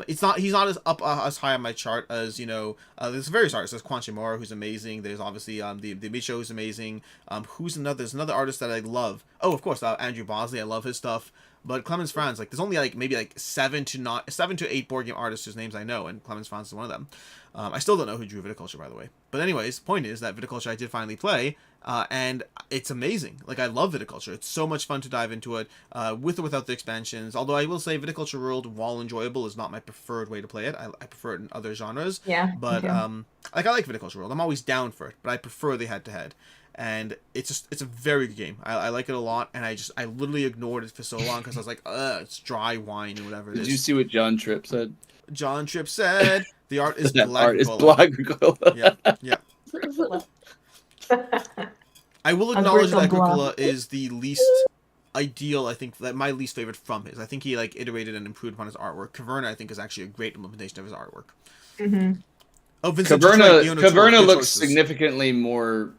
He's not as up as high on my chart as there's various artists. There's Quan Shimura, who's amazing. There's obviously the Micho, who's amazing. There's another artist that I love. Oh, of course, Andrew Bosley. I love his stuff. But Clemens Franz, like, there's only like maybe like 7 to 8 board game artists whose names I know, and Clemens Franz is one of them. I still don't know who drew Viticulture, by the way. But anyways, point is that Viticulture I did finally play, and it's amazing. Like, I love Viticulture. It's so much fun to dive into it, with or without the expansions. Although I will say Viticulture World, while enjoyable, is not my preferred way to play it. I prefer it in other genres.
Yeah.
But
me too.
like, I like Viticulture World. I'm always down for it, but I prefer the head-to-head. And it's a very good game. I like it a lot, and I literally ignored it for so long because I was like, it's dry wine or whatever it is.
Did you see what John Tripp said?
John Tripp said the art is
That
black.
art is Agricola.
Yeah. I will acknowledge that Agricola is the least ideal, I think, that my least favorite from his. I think he like iterated and improved upon his artwork. Caverna, I think, is actually a great implementation of his artwork.
Mm-hmm.
Oh, Vincent, Caverna
looks
choices.
significantly more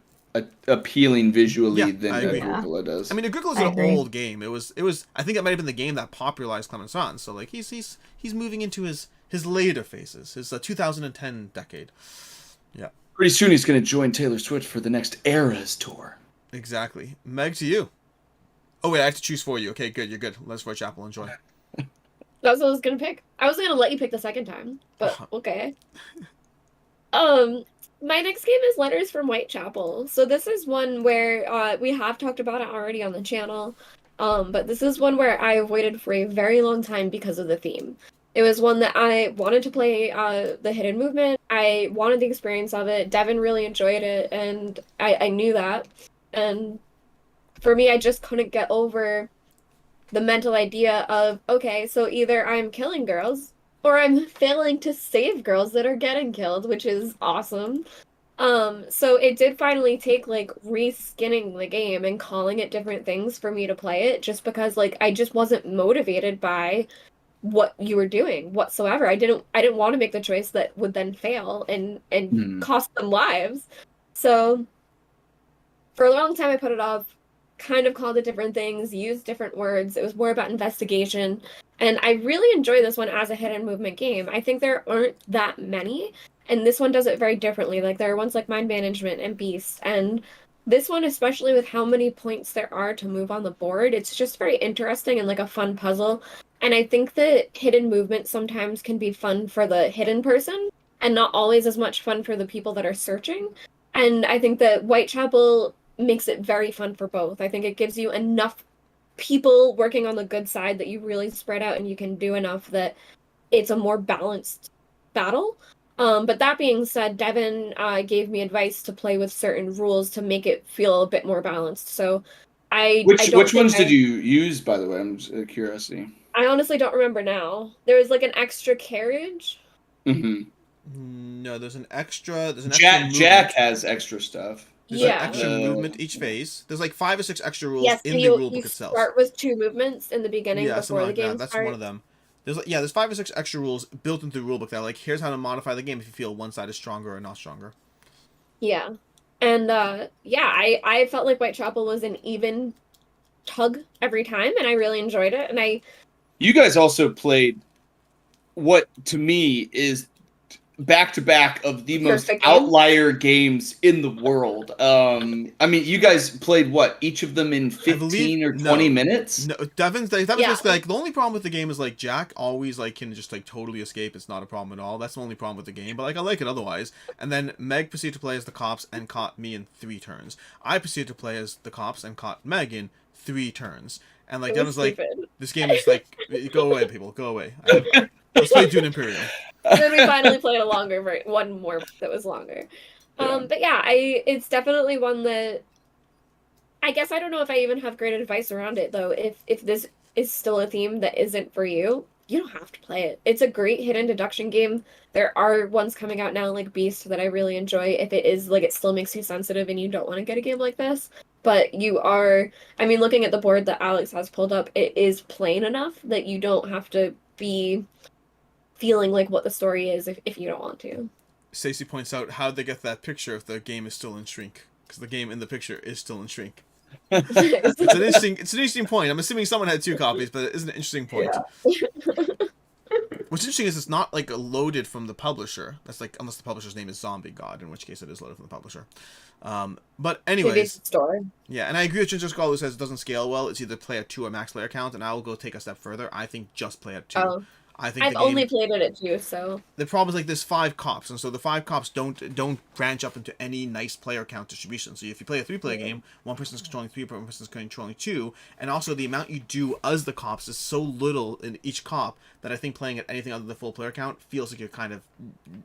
appealing visually than
I agree.
Agricola does.
I mean, Agricola's an old game. It was. I think it might have been the game that popularized Clemens Franz. So like he's moving into his later phases, his 2010 decade. Yeah.
Pretty soon he's going to join Taylor Swift for the next Eras tour.
Exactly. Meg, to you. Oh wait, I have to choose for you. Okay, good. You're good. Let's Chapel. Enjoy.
That's what I was gonna pick. I was gonna let you pick the second time, but okay. My next game is Letters from Whitechapel. So this is one where we have talked about it already on the channel, but this is one where I avoided for a very long time because of the theme. It was one that I wanted to play, the hidden movement. I wanted the experience of it. Devin really enjoyed it, and I knew that. And for me, I just couldn't get over the mental idea of, okay, so either I'm killing girls or I'm failing to save girls that are getting killed, which is awesome. So it did finally take like reskinning the game and calling it different things for me to play it, just because like I just wasn't motivated by what you were doing whatsoever. I didn't want to make the choice that would then fail and cost them lives. So for a long time I put it off, kind of called it different things, used different words. It was more about investigation. And I really enjoy this one as a hidden movement game. I think there aren't that many, and this one does it very differently. Like, there are ones like Mind Management and Beast, and this one, especially with how many points there are to move on the board, it's just very interesting and like a fun puzzle. And I think that hidden movement sometimes can be fun for the hidden person, and not always as much fun for the people that are searching. And I think that Whitechapel makes it very fun for both. I think it gives you enough people working on the good side that you really spread out and you can do enough that it's a more balanced battle. But that being said, Devin gave me advice to play with certain rules to make it feel a bit more balanced. So
which ones did you use, by the way? I'm just curiosity.
I honestly don't remember now. There was like an extra carriage.
Mm-hmm.
No, there's an extra
Jack has extra stuff.
There's an extra movement each phase. There's like 5 or 6 extra rules in the rulebook itself.
You start with 2 movements in the beginning before the game
that's
starts.
one of them. There's 5 or 6 extra rules built into the rulebook that are like, here's how to modify the game if you feel one side is stronger or not stronger.
Yeah. And I felt like Whitechapel was an even tug every time, and I really enjoyed it. And
you guys also played what to me is back-to-back of the most outlier games in the world. I mean, you guys played what? Each of them in 15 or 20 minutes?
No, Devin's basically like, the only problem with the game is like Jack always like can just like totally escape. It's not a problem at all. That's the only problem with the game, but like I like it otherwise. And then Meg proceeded to play as the cops and caught me in 3 turns. I proceeded to play as the cops and caught Meg in 3 turns. And like Devin's like, this game is like, go away, people, go away. Let's play Dune Imperium.
Then we finally played a longer one more that was longer. But yeah, it's definitely one that I guess I don't know if I even have great advice around it though. If this is still a theme that isn't for you, you don't have to play it. It's a great hidden deduction game. There are ones coming out now like Beast that I really enjoy if it is like it still makes you sensitive and you don't want to get a game like this. But looking at the board that Alex has pulled up, it is plain enough that you don't have to be feeling like what the story is if you don't want to.
Stacey points out, how did they get that picture if the game is still in shrink? Because the game in the picture is still in shrink. It's an interesting point. I'm assuming someone had 2 copies, but it is an interesting point.
Yeah.
What's interesting is it's not like loaded from the publisher. That's like unless the publisher's name is Zombie God, in which case it is loaded from the publisher. But
Maybe
anyways,
it's a store.
yeah, and I agree with Ginger Skull who says it doesn't scale well. It's either play at 2 or max player count, and I will go take a step further. I think just play at 2.
Oh,
I think
I've
the game,
only played it at 2, so
the problem is like there's 5 cops, and so the 5 cops don't branch up into any nice player count distribution. So if you play a 3-player game, one person's controlling 3, one person's controlling 2, and also the amount you do as the cops is so little in each cop that I think playing at anything other than the full player count feels like you're kind of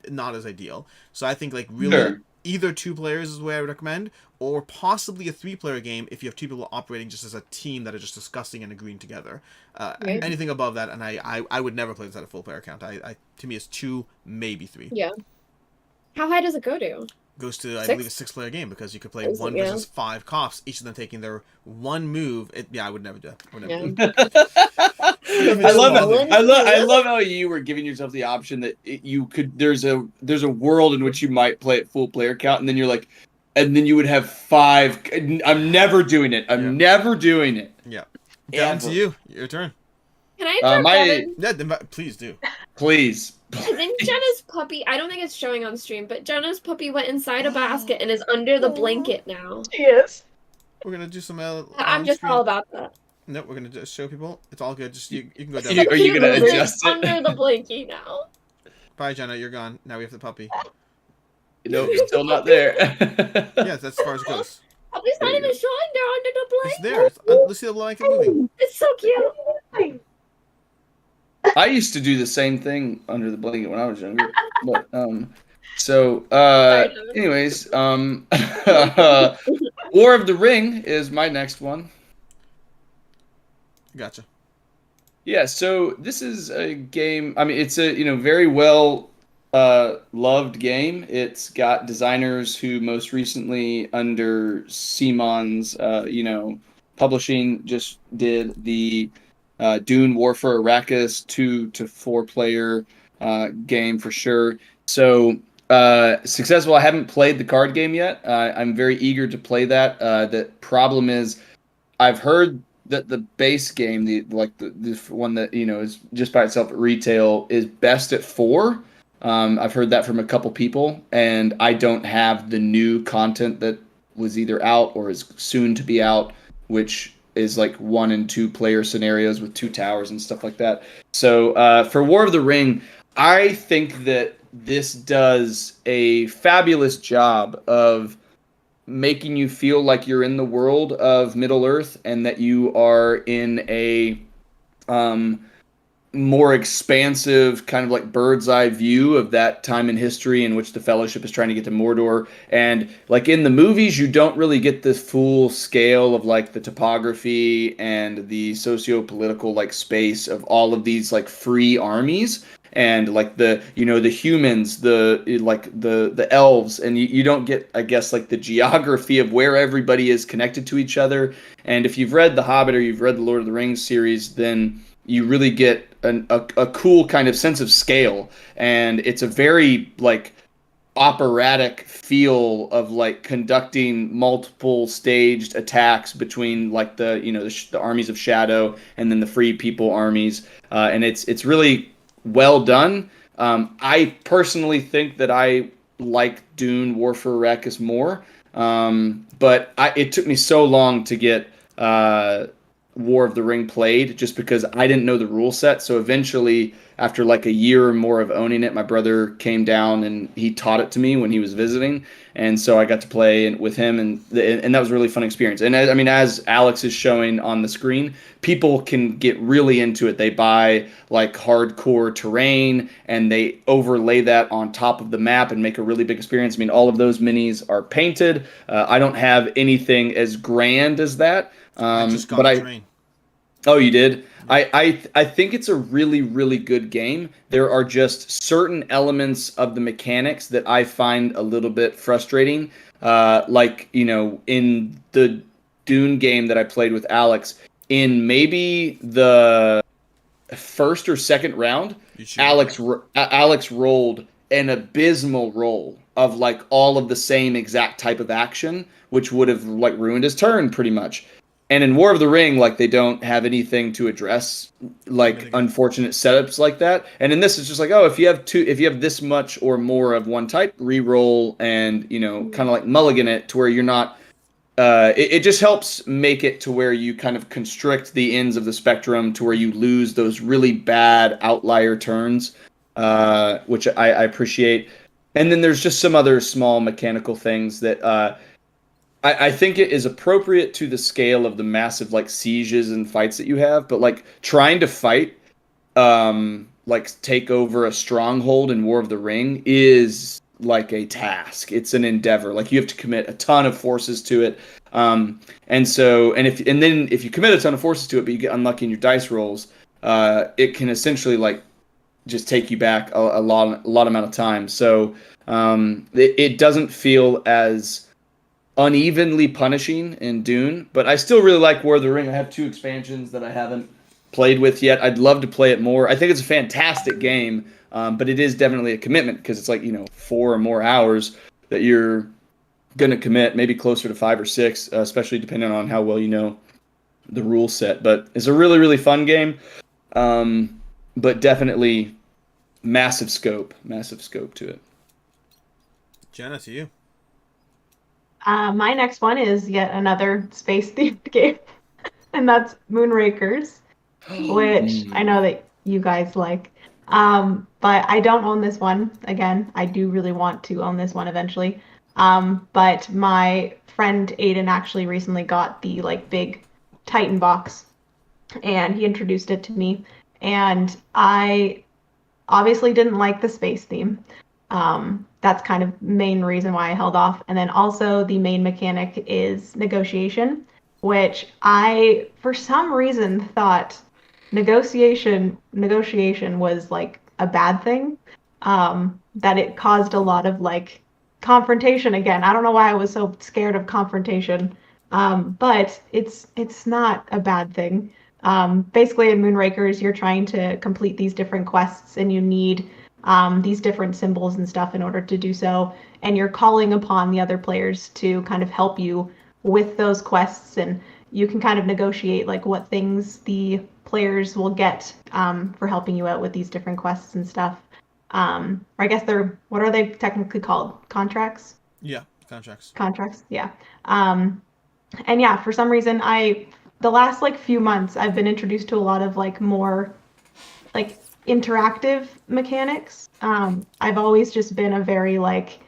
not as ideal. So I think like really.
Sure.
Either 2 players is the way I would recommend, or possibly a 3-player game if you have 2 people operating just as a team that are just discussing and agreeing together.
Right.
Anything above that, and I would never play this at a full player count. To me, it's 2, maybe 3.
yeah. How high does it go to?
Goes to, I
6?
believe, a 6-player game because you could play
Is it?
1
Yeah.
versus 5 cops, each of them taking their 1 move. I would never do that. I would never do
Yeah.
that.
I love how you were giving yourself the option that you could. There's a world in which you might play at full player count, and then you're like, and then you would have 5. I'm never doing it. I'm never doing it.
Yeah. Down to you. Your turn.
Can I interrupt Evan?
Yeah, then please do.
Please.
I think Jenna's puppy, I don't think it's showing on stream, but Jenna's puppy went inside a basket and is under the blanket now.
Yes.
We're gonna do some.
I'm just all about that.
No, we're gonna just show people. It's all good. Just you can go down.
Are you gonna
Puppy
adjust
lives
it?
under the blanket now.
Bye, Jenna. You're gone. Now we have the puppy.
Nope, still not there.
Yeah, that's as far as it goes.
Puppy's not even showing there under the
It's
blanket.
there. Let's see the blanket moving.
It's so cute.
I used to do the same thing under the blanket when I was younger. But anyways, War of the Ring is my next one.
Gotcha.
Yeah, so this is a game. I mean, it's a very well loved game. It's got designers who most recently under Simon's publishing just did the Dune War for Arrakis 2 to 4 player game for sure. So successful. I haven't played the card game yet. I'm very eager to play that. The problem is, I've heard that the base game, the one that is just by itself at retail, is best at 4. I've heard that from a couple people, and I don't have the new content that was either out or is soon to be out, which is like 1 and 2 player scenarios with 2 towers and stuff like that. So for War of the Ring, I think that this does a fabulous job of making you feel like you're in the world of Middle Earth and that you are in a more expansive kind of like bird's eye view of that time in history in which the Fellowship is trying to get to Mordor. And like in the movies, you don't really get the full scale of like the topography and the socio-political like space of all of these like free armies and like the the humans, the elves, and you don't get, I guess, like the geography of where everybody is connected to each other. And if you've read The Hobbit or you've read the Lord of the Rings series, then you really get a cool kind of sense of scale, and it's a very like operatic feel of like conducting multiple staged attacks between like the the armies of shadow and then the free people armies, and it's really well done. I personally think that I like Dune War for Arrakis more, but it took me so long to get War of the Ring played just because I didn't know the rule set. So eventually, after like a year or more of owning it, my brother came down and he taught it to me when he was visiting, and so I got to play with him, and that was a really fun experience. And I mean, as Alex is showing on the screen, people can get really into it. They buy like hardcore terrain and they overlay that on top of the map and make a really big experience. I mean, all of those minis are painted. I don't have anything as grand as that.
I just got the terrain.
Oh, you did? I think it's a really, really good game. There are just certain elements of the mechanics that I find a little bit frustrating. Like, in the Dune game that I played with Alex, in maybe the first or second round, Alex rolled an abysmal roll of like all of the same exact type of action, which would have like ruined his turn pretty much. And in War of the Ring, like they don't have anything to address like unfortunate setups like that. And in this, it's just like, oh, if you have this much or more of one type, re-roll and kind of like mulligan it to where you're not. It just helps make it to where you kind of constrict the ends of the spectrum to where you lose those really bad outlier turns, which I appreciate. And then there's just some other small mechanical things that I think it is appropriate to the scale of the massive like sieges and fights that you have, but like trying to fight, like take over a stronghold in War of the Ring is like a task. It's an endeavor. Like you have to commit a ton of forces to it. And then if you commit a ton of forces to it, but you get unlucky in your dice rolls, it can essentially like just take you back a lot amount of time. So it doesn't feel as unevenly punishing in Dune, but I still really like War of the Ring. I have 2 expansions that I haven't played with yet. I'd love to play it more. I think it's a fantastic game, but it is definitely a commitment because it's like 4 or more hours that you're gonna commit, maybe closer to 5 or 6, especially depending on how well you know the rule set. But it's a really, really fun game, but definitely massive scope to it.
Jenna, to you.
My next one is yet another space-themed game, and that's Moonrakers, which I know that you guys like. But I don't own this one. Again, I do really want to own this one eventually. But my friend Aiden actually recently got the like big Titan box, and he introduced it to me, and I obviously didn't like the space theme. That's kind of main reason why I held off. And then also the main mechanic is negotiation, which I, for some reason, thought negotiation was like a bad thing. That it caused a lot of like confrontation again. I don't know why I was so scared of confrontation. But it's not a bad thing. Basically in Moonrakers, you're trying to complete these different quests and you need these different symbols and stuff in order to do so. And you're calling upon the other players to kind of help you with those quests. And you can kind of negotiate like what things the players will get for helping you out with these different quests and stuff. Or I guess what are they technically called? Contracts?
Yeah, contracts.
Contracts, yeah. And yeah, for some reason, the last like few months, I've been introduced to a lot of like more like interactive mechanics. I've always just been a very like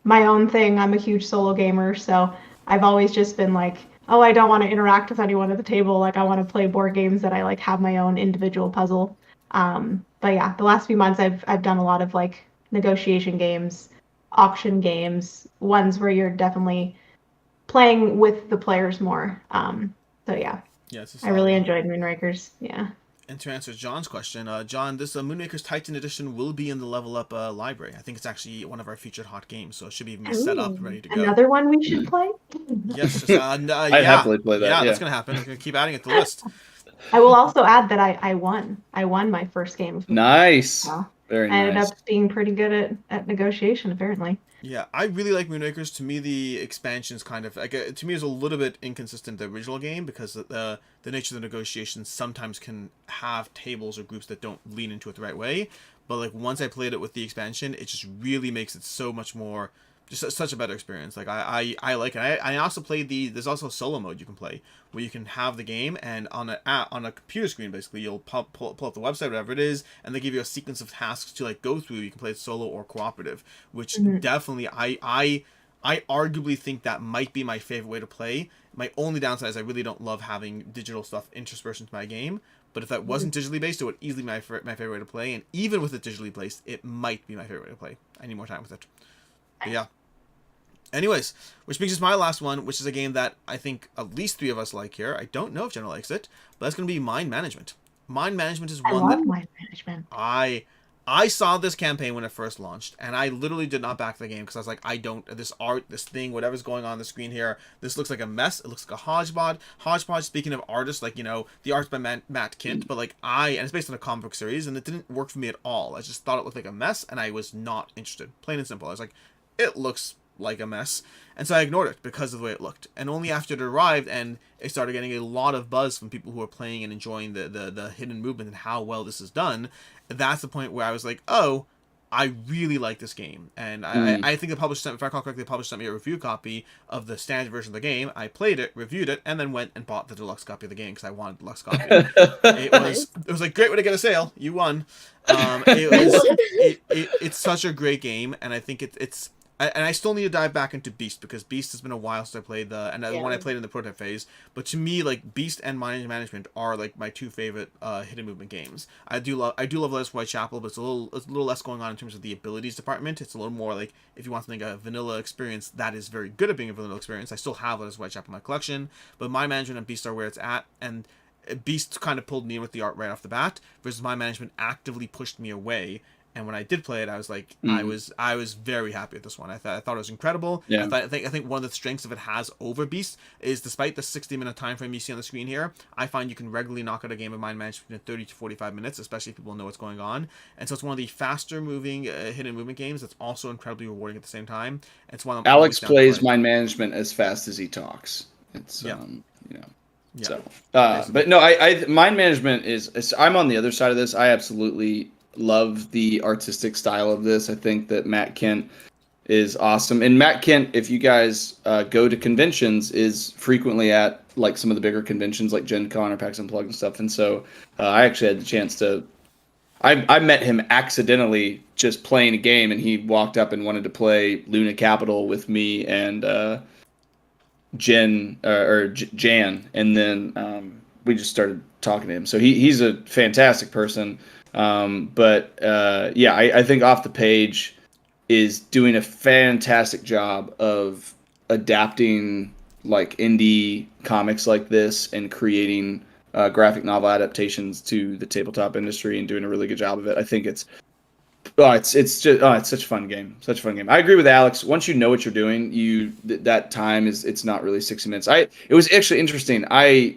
my own thing. I'm a huge solo gamer, so I've always just been like, oh, I don't want to interact with anyone at the table. Like I want to play board games that I like have my own individual puzzle. But yeah, the last few months I've done a lot of like negotiation games, auction games, ones where you're definitely playing with the players more. So yeah, I really enjoyed Moonrakers. Yeah.
And to answer John's question, John, this Moonrakers Titan Edition will be in the Level Up library. I think it's actually one of our featured hot games, so it should be even set up, ready to go.
Another one we should play?
Yes.
I'd happily play that.
Yeah, that's going to happen. I'm going to keep adding it to the list.
I will also add that I won. I won my first game.
Nice. Very nice.
I ended up being pretty good at negotiation, apparently.
Yeah, I really like Moonrakers. To me, the expansion's kind of like to me is a little bit inconsistent the original game because the nature of the negotiations sometimes can have tables or groups that don't lean into it the right way. But like once I played it with the expansion, it just really makes it so much more, just such a better experience. Like I like it. I also played there's also solo mode you can play where you can have the game and on a computer screen basically you'll pull up the website, whatever it is, and they give you a sequence of tasks to like go through. You can play it solo or cooperative, which definitely I arguably think that might be my favorite way to play. My only downside is I really don't love having digital stuff interspersed into my game. But if that wasn't digitally based, it would easily be my favorite way to play. And even with it digitally based, it might be my favorite way to play. I need more time with it. But yeah. Anyways, which brings us to my last one, which is a game that I think at least 3 of us like here. I don't know if Jenna likes it, but that's going to be Mind Management. Mind Management is one that
Mind Management.
I saw this campaign when it first launched, and I literally did not back the game because I was like, this art, this thing, whatever's going on the screen here, this looks like a mess. It looks like a hodgepodge. Speaking of artists, like, the art's by Matt Kint, but like and it's based on a comic book series, and it didn't work for me at all. I just thought it looked like a mess, and I was not interested. Plain and simple. I was like, it looks like a mess. And so I ignored it because of the way it looked. And only after it arrived and it started getting a lot of buzz from people who are playing and enjoying the hidden movement and how well this is done, that's the point where I was like, oh, I really like this game. And I think the publisher sent, if I recall correctly, the publisher sent me a review copy of the standard version of the game. I played it, reviewed it, and then went and bought the deluxe copy of the game because I wanted the deluxe copy. It was like, great way to get a sale. You won. It's such a great game, and I think it's and I still need to dive back into Beast because Beast has been a while since I played when I played in the prototype phase. But to me, like Beast and Mind Management are like my two favorite hidden movement games. I do love Letters from Whitechapel, but it's a little less going on in terms of the abilities department. It's a little more like if you want something a vanilla experience that is very good at being a vanilla experience. I still have Letters from Whitechapel in my collection, but Mind Management and Beast are where it's at, and Beast kind of pulled me in with the art right off the bat, versus Mind Management actively pushed me away. And when I did play it, I was like, I was very happy with this one. I thought it was incredible.
Yeah.
I think one of the strengths of it has over Beast is despite the 60-minute time frame you see on the screen here, I find you can regularly knock out a game of Mind Management in 30 to 45 minutes, especially if people know what's going on. And so it's one of the faster moving hidden movement games that's also incredibly rewarding at the same time. It's one
Alex plays Mind Management as fast as he talks. It's
Yeah.
So, but no, I Mind Management is I'm on the other side of this. I absolutely love the artistic style of this. I think that Matt Kent is awesome. And Matt Kent, if you guys go to conventions, is frequently at like some of the bigger conventions like Gen Con or PAX Unplugged and stuff. And so I actually had the chance to I met him accidentally just playing a game, and he walked up and wanted to play Luna Capital with me and Jan, and then we just started talking to him. So he's a fantastic person. I think Off the Page is doing a fantastic job of adapting like indie comics like this and creating graphic novel adaptations to the tabletop industry and doing a really good job of it. I think it's such a fun game. Such a fun game. I agree with Alex. Once you know what you're doing, that time it's not really 60 minutes. It was actually interesting. I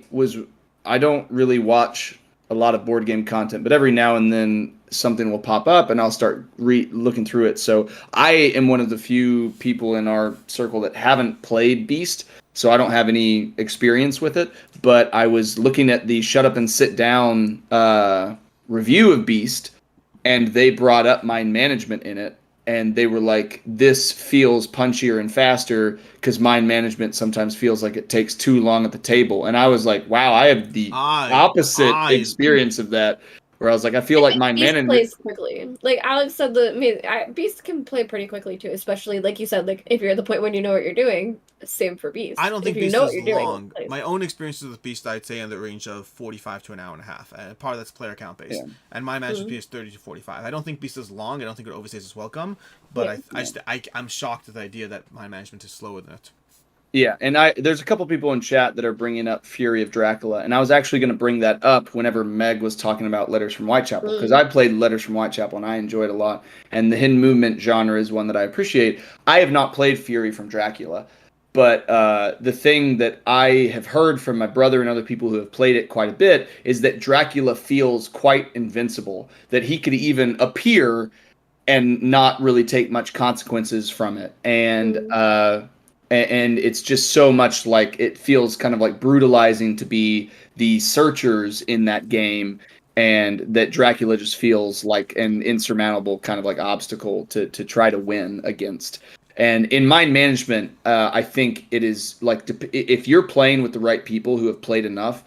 don't really watch a lot of board game content, but every now and then something will pop up and I'll start looking through it. So I am one of the few people in our circle that haven't played Beast, so I don't have any experience with it, but I was looking at the Shut Up and Sit Down review of Beast, and they brought up Mind Management in it, and they were like, this feels punchier and faster because Mind Management sometimes feels like it takes too long at the table. And I was like, wow, I have the opposite experience of that, where I was like, I feel like Mind Management
plays quickly. Like Alex said, Beast can play pretty quickly too, especially like you said, like if you're at the point when you know what you're doing. Same for Beast.
I don't think
if
Beast
you know
is
what you're
long.
doing,
My own experiences with Beast, I'd say in the range of 45 to an hour and a half. Part of that's player count based. Yeah. And my management is 30 to 45. I don't think Beast is long. I don't think it overstays its welcome. But I'm shocked at the idea that my management is slower than it.
Yeah, and there's a couple people in chat that are bringing up Fury of Dracula, and I was actually going to bring that up whenever Meg was talking about Letters from Whitechapel, because I played Letters from Whitechapel and I enjoyed it a lot, and the hidden movement genre is one that I appreciate. I have not played Fury from Dracula, but the thing that I have heard from my brother and other people who have played it quite a bit is that Dracula feels quite invincible, that he could even appear and not really take much consequences from it, and it's just so much like it feels kind of like brutalizing to be the searchers in that game, and that Dracula just feels like an insurmountable kind of like obstacle to try to win against. And in Mind Management, I think it is like if you're playing with the right people who have played enough,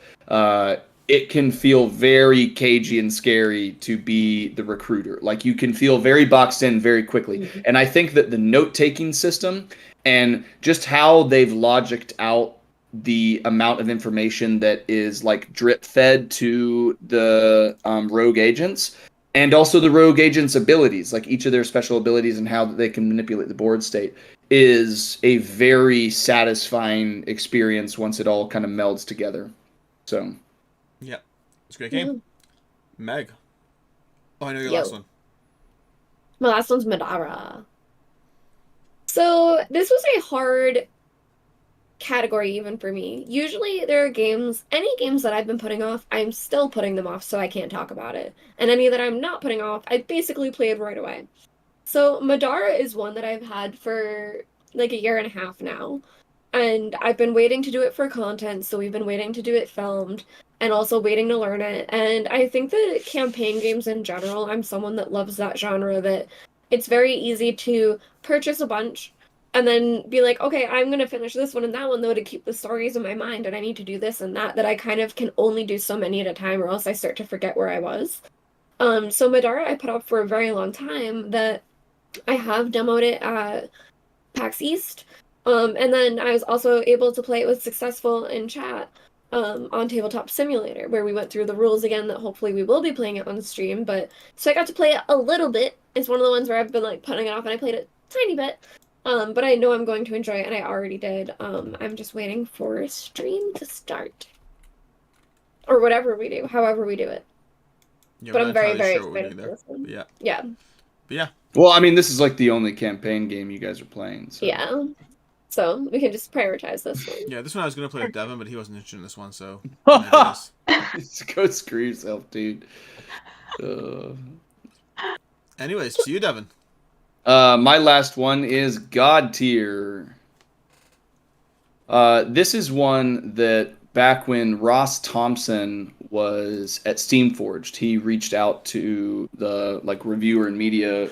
it can feel very cagey and scary to be the recruiter. Like you can feel very boxed in very quickly. Mm-hmm. And I think that the note-taking system and just how they've logicked out the amount of information that is like drip fed to the rogue agents, and also the rogue agents' abilities, like each of their special abilities and how they can manipulate the board state, is a very satisfying experience once it all kind of melds together. So,
yeah, it's a great game. Mm-hmm. Meg. Oh, I know your last one.
My last one's Middara. So this was a hard category even for me. Usually there are any games that I've been putting off, I'm still putting them off so I can't talk about it. And any that I'm not putting off, I basically played right away. So Middara is one that I've had for like a year and a half now. And I've been waiting to do it for content, so we've been waiting to do it filmed and also waiting to learn it. And I think that campaign games in general, I'm someone that loves that genre, that it's very easy to purchase a bunch and then be like, okay, I'm going to finish this one and that one though to keep the stories in my mind, and I need to do this and that I kind of can only do so many at a time or else I start to forget where I was. So Middara I put up for a very long time, that I have demoed it at PAX East. And then I was also able to play it with successful in chat on Tabletop Simulator, where we went through the rules again, that hopefully we will be playing it on stream. But so I got to play it a little bit. It's one of the ones where I've been like putting it off, and I played it a tiny bit. But I know I'm going to enjoy it, and I already did. I'm just waiting for stream to start. Or whatever we do, however we do it.
Yeah,
But
we're
I'm
not
very,
entirely
very
sure what we're
excited
doing
for
there.
this one.
But yeah.
Yeah.
But yeah.
Well, I mean, this is like the only campaign game you guys are playing. So.
Yeah. So we can just prioritize this one.
Yeah, this one I was gonna play with Devin, but he wasn't interested in this one, so I guess.
Just go screw yourself, dude.
Anyways, to you, Devin.
My last one is Godtear. This is one that back when Ross Thompson was at Steamforged, he reached out to the like reviewer and media,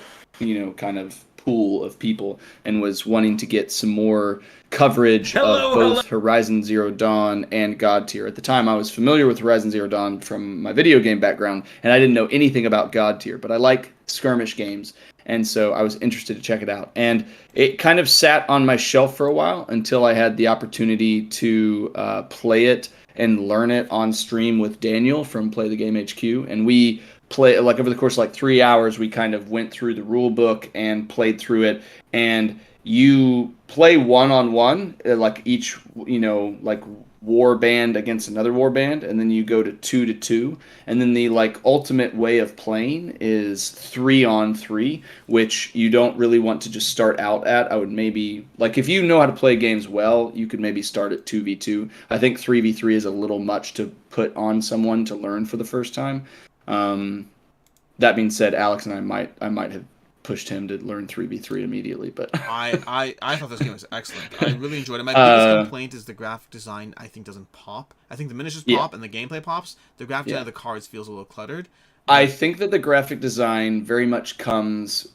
kind of pool of people, and was wanting to get some more coverage of both Horizon Zero Dawn and Godtear. At the time, I was familiar with Horizon Zero Dawn from my video game background, and I didn't know anything about Godtear, but I like skirmish games, and so I was interested to check it out. And it kind of sat on my shelf for a while until I had the opportunity to play it and learn it on stream with Daniel from Play the Game HQ, and we play like over the course of like 3 hours. We kind of went through the rule book and played through it, and you play one-on-one, like each, like war band against another war band, and then you go to 2-2, and then the like ultimate way of playing is 3-on-3, which you don't really want to just start out at. I would maybe, like, if you know how to play games well, you could maybe start at 2v2. I think 3v3 is a little much to put on someone to learn for the first time. That being said, Alex and I might have pushed him to learn 3v3 immediately, but
I thought this game was excellent. I really enjoyed it. My biggest complaint is the graphic design, I think, doesn't pop. I think the miniatures pop and the gameplay pops. The graphic design of the cards feels a little cluttered.
I think that the graphic design very much comes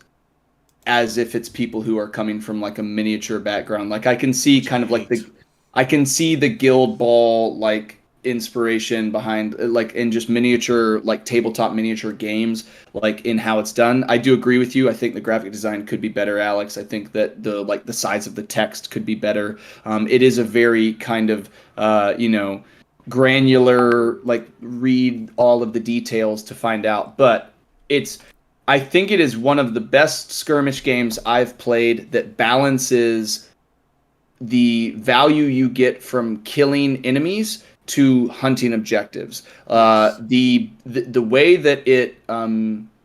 as if it's people who are coming from like a miniature background. Like I can see kind of like the Guild Ball like inspiration behind like in just miniature, like tabletop miniature games, like in how it's done. I do agree with you. I think the graphic design could be better, Alex. I think that the size of the text could be better. It is a very kind of granular, like read all of the details to find out, but I think it is one of the best skirmish games I've played that balances the value you get from killing enemies to hunting objectives. The way that it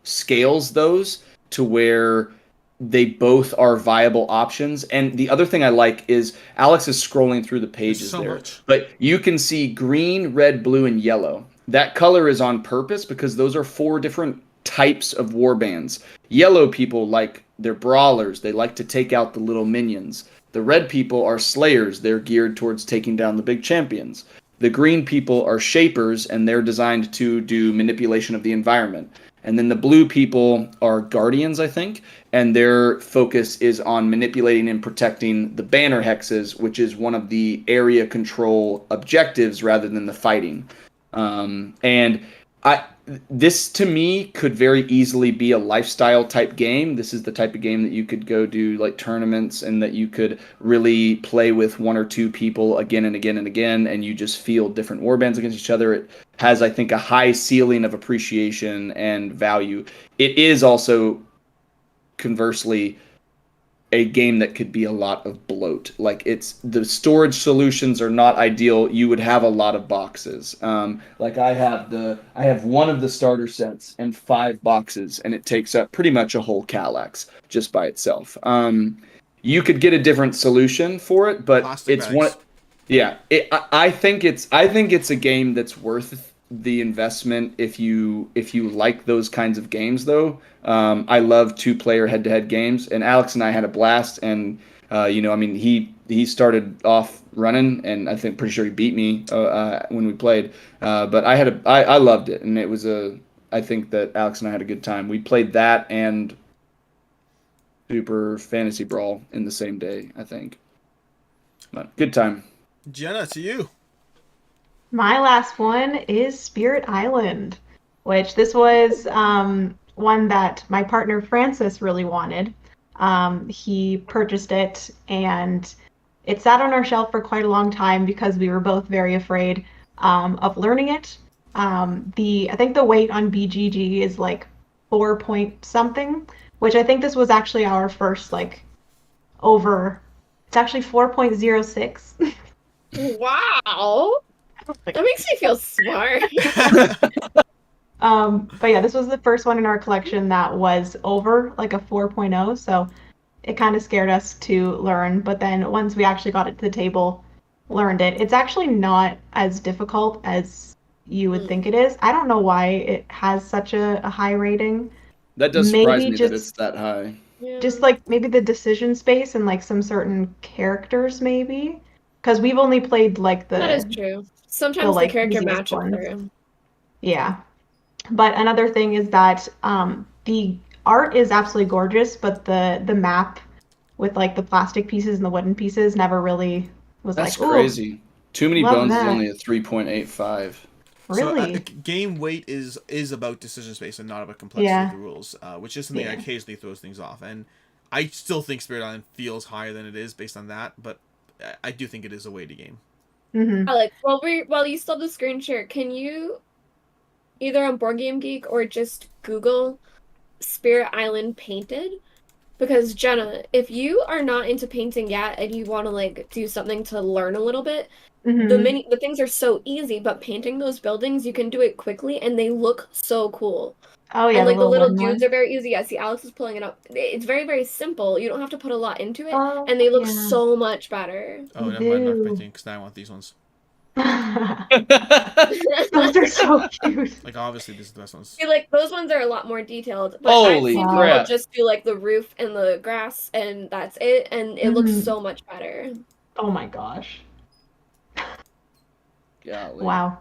scales those to where they both are viable options. And the other thing I like is Alex is scrolling through the pages there,
much.
but you can see green, red, blue, and yellow. That color is on purpose because those are 4 different types of warbands. Yellow people they're brawlers. They like to take out the little minions. The red people are slayers. They're geared towards taking down the big champions. The green people are shapers, and they're designed to do manipulation of the environment. And then the blue people are guardians, I think, and their focus is on manipulating and protecting the banner hexes, which is one of the area control objectives rather than the fighting. This to me could very easily be a lifestyle type game. This is the type of game that you could go do like tournaments, and that you could really play with 1 or 2 people again and again and again, and you just feel different warbands against each other. It has, I think, a high ceiling of appreciation and value. It is also, conversely, a game that could be a lot of bloat. Like the storage solutions are not ideal. You would have a lot of boxes. Like I have one of the starter sets and 5 boxes, and it takes up pretty much a whole Kallax just by itself. You could get a different solution for it, but
Plastic
it's
bags.
one. Yeah, I think it's a game that's worth the investment if you like those kinds of games, though. I love 2-player head-to-head games, and Alex and I had a blast, and You know, I mean, he started off running, and I think pretty sure he beat me when we played. But I loved it, and it was I think that Alex and I had a good time. We played that and Super Fantasy Brawl in the same day, I think. But good time.
Jenna, to you.
My last one is Spirit Island, which this was one that my partner Francis really wanted. He purchased it and it sat on our shelf for quite a long time because we were both very afraid of learning it. I think the weight on BGG is like 4 point something, which I think this was actually our first like over. It's actually 4.06.
Wow. That makes me feel smart.
But yeah, this was the first one in our collection that was over like a 4.0, so it kind of scared us to learn. But then once we actually got it to the table, learned it. It's actually not as difficult as you would think it is. I don't know why it has such a high rating.
That does surprise
Maybe
me that it's that high.
Yeah.
just like maybe the decision space and like some certain characters maybe. Because we've only played like
That is
the
true. Sometimes the
like
character
easiest
matchups
ones.
are.
Yeah. But another thing is that the art is absolutely gorgeous, but the map with like the plastic pieces and the wooden pieces never really was
That's
like, ooh,
crazy. Too Many
love
Bones is
that.
only a 3.85.
So
Really?
game weight is about decision space and not about complexity
Yeah.
of the rules, which is something
Yeah.
that occasionally throws things off. And I still think Spirit Island feels higher than it is based on that, but I do think it is a weighty game.
Mm-hmm.
Alex, while you still have the screen share, can you either on Board Game Geek or just Google Spirit Island painted? Because Jenna, if you are not into painting yet and you want to like do something to learn a little bit,
Mm-hmm.
the things are so easy, but painting those buildings, you can do it quickly and they look so cool.
Oh yeah,
And
the
like the
little
little
wooden
dudes
one.
are very easy. I see Alex is pulling it up. It's very, very simple. You don't have to put a lot into it,
Oh
and they look
yeah,
so much better.
Oh,
they
never mind, not
do.
painting, because now I want these ones.
Those are so cute.
Like, obviously, these are the best ones.
See, like those ones are a lot more detailed, but I've
Holy
seen
Wow.
people
crap.
just do like the roof and the grass, and that's it, and it looks
Mhm.
so much better.
Oh my gosh.
Golly.
Wow.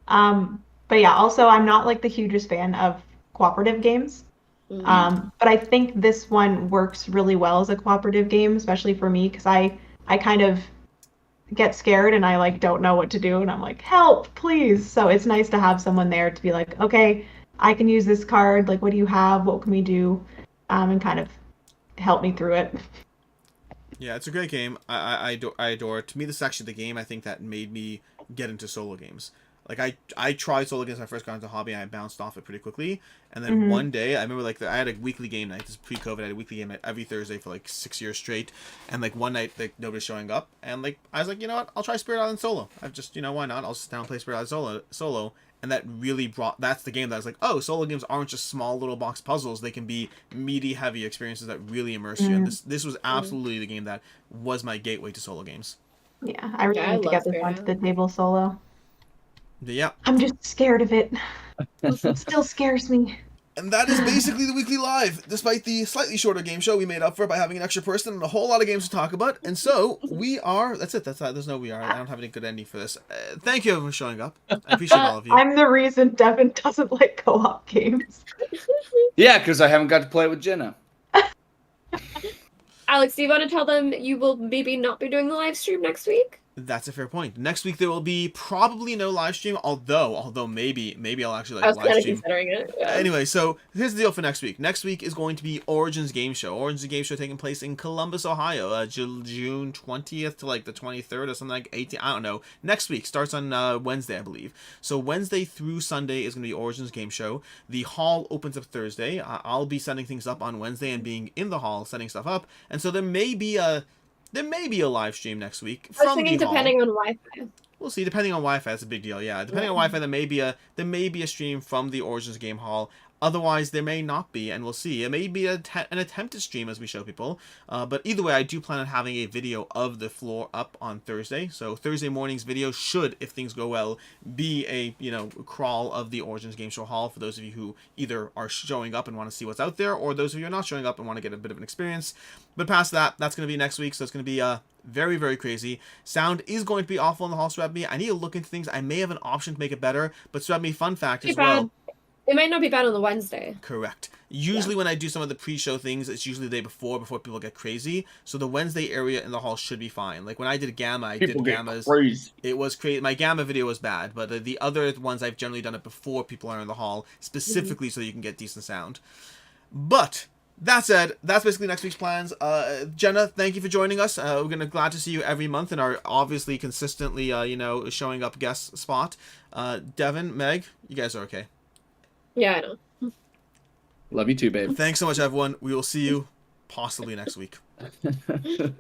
But yeah, also I'm not like the hugest fan of cooperative games. But I think this one works really well as a cooperative game, especially for me, because I kind of get scared and I like don't know what to do and I'm like, help, please. So it's nice to have someone there to be like, okay, I can use this card. Like, what do you have? What can we do? And kind of help me through it.
Yeah, it's a great game. I adore it. To me, this is actually the game I think that made me get into solo games. Like I tried solo games when I first got into the hobby and I bounced off it pretty quickly. And then one day I remember like I had a weekly game night. This is pre-COVID. I had a weekly game night every Thursday for like 6 years straight. And like one night like nobody's showing up and like I was like, you know what? I'll try Spirit Island solo. I've just, you know, why not? I'll sit down and play Spirit Island solo. And that really that's the game that I was like, oh, solo games aren't just small little box puzzles. They can be meaty, heavy experiences that really immerse you. And this was absolutely the game that was my gateway to solo games.
Yeah, I really
Yeah, I
need to
love
get this
Spirit
onto the
Island.
table solo.
Yeah.
I'm just scared of it. It still scares me.
And that is basically the weekly live. Despite the slightly shorter game show, we made up for it by having an extra person and a whole lot of games to talk about. And so we are. That's it. There's no we are. I don't have any good ending for this. Thank you everyone for showing up. I appreciate all of you.
I'm the reason Devin doesn't like co-op games.
Yeah, because I haven't got to play it with Jenna.
Alex, do you want to tell them you will maybe not be doing the live stream next week?
That's a fair point. Next week there will be probably no live stream, although maybe I'll actually
I was
live
kind of
stream.
considering it. Yeah.
Anyway, so here's the deal for next week. Next week is going to be Origins Game Show. Origins Game Show taking place in Columbus, Ohio, June 20th to like the 23rd or something like 18th. I don't know. Next week starts on Wednesday, I believe. So Wednesday through Sunday is going to be Origins Game Show. The hall opens up Thursday. I'll be setting things up on Wednesday and being in the hall setting stuff up. And so there may be a live stream next week
I was
from
thinking
the hall.
depending on Wi-Fi.
We'll see. Depending on Wi-Fi, that's a big deal. Yeah, depending on Wi-Fi, there may be a stream from the Origins Game Hall. Otherwise, there may not be, and we'll see. It may be an attempted stream as we show people. But either way, I do plan on having a video of the floor up on Thursday. So Thursday morning's video should, if things go well, be a, crawl of the Origins Game Show Hall for those of you who either are showing up and want to see what's out there, or those of you who are not showing up and want to get a bit of an experience. But past that, that's going to be next week, so it's going to be very, very crazy. Sound is going to be awful in the hall, Swebme. I need to look into things. I may have an option to make it better, but Swebme, fun fact as well.
It might not be bad on the Wednesday.
Correct. Usually when I do some of the pre-show things, it's usually the day before people get crazy. So the Wednesday area in the hall should be fine. Like when I did Gamma, I did Gammas. Crazy. It was crazy. My Gamma video was bad, but the other ones I've generally done it before people are in the hall, specifically so you can get decent sound. But that said, that's basically next week's plans. Jenna, thank you for joining us. We're glad to see you every month in our obviously consistently, showing up guest spot. Devin, Meg, you guys are okay.
Yeah, I know.
Love you too, babe.
Thanks so much, everyone. We will see you possibly next week.
Bye!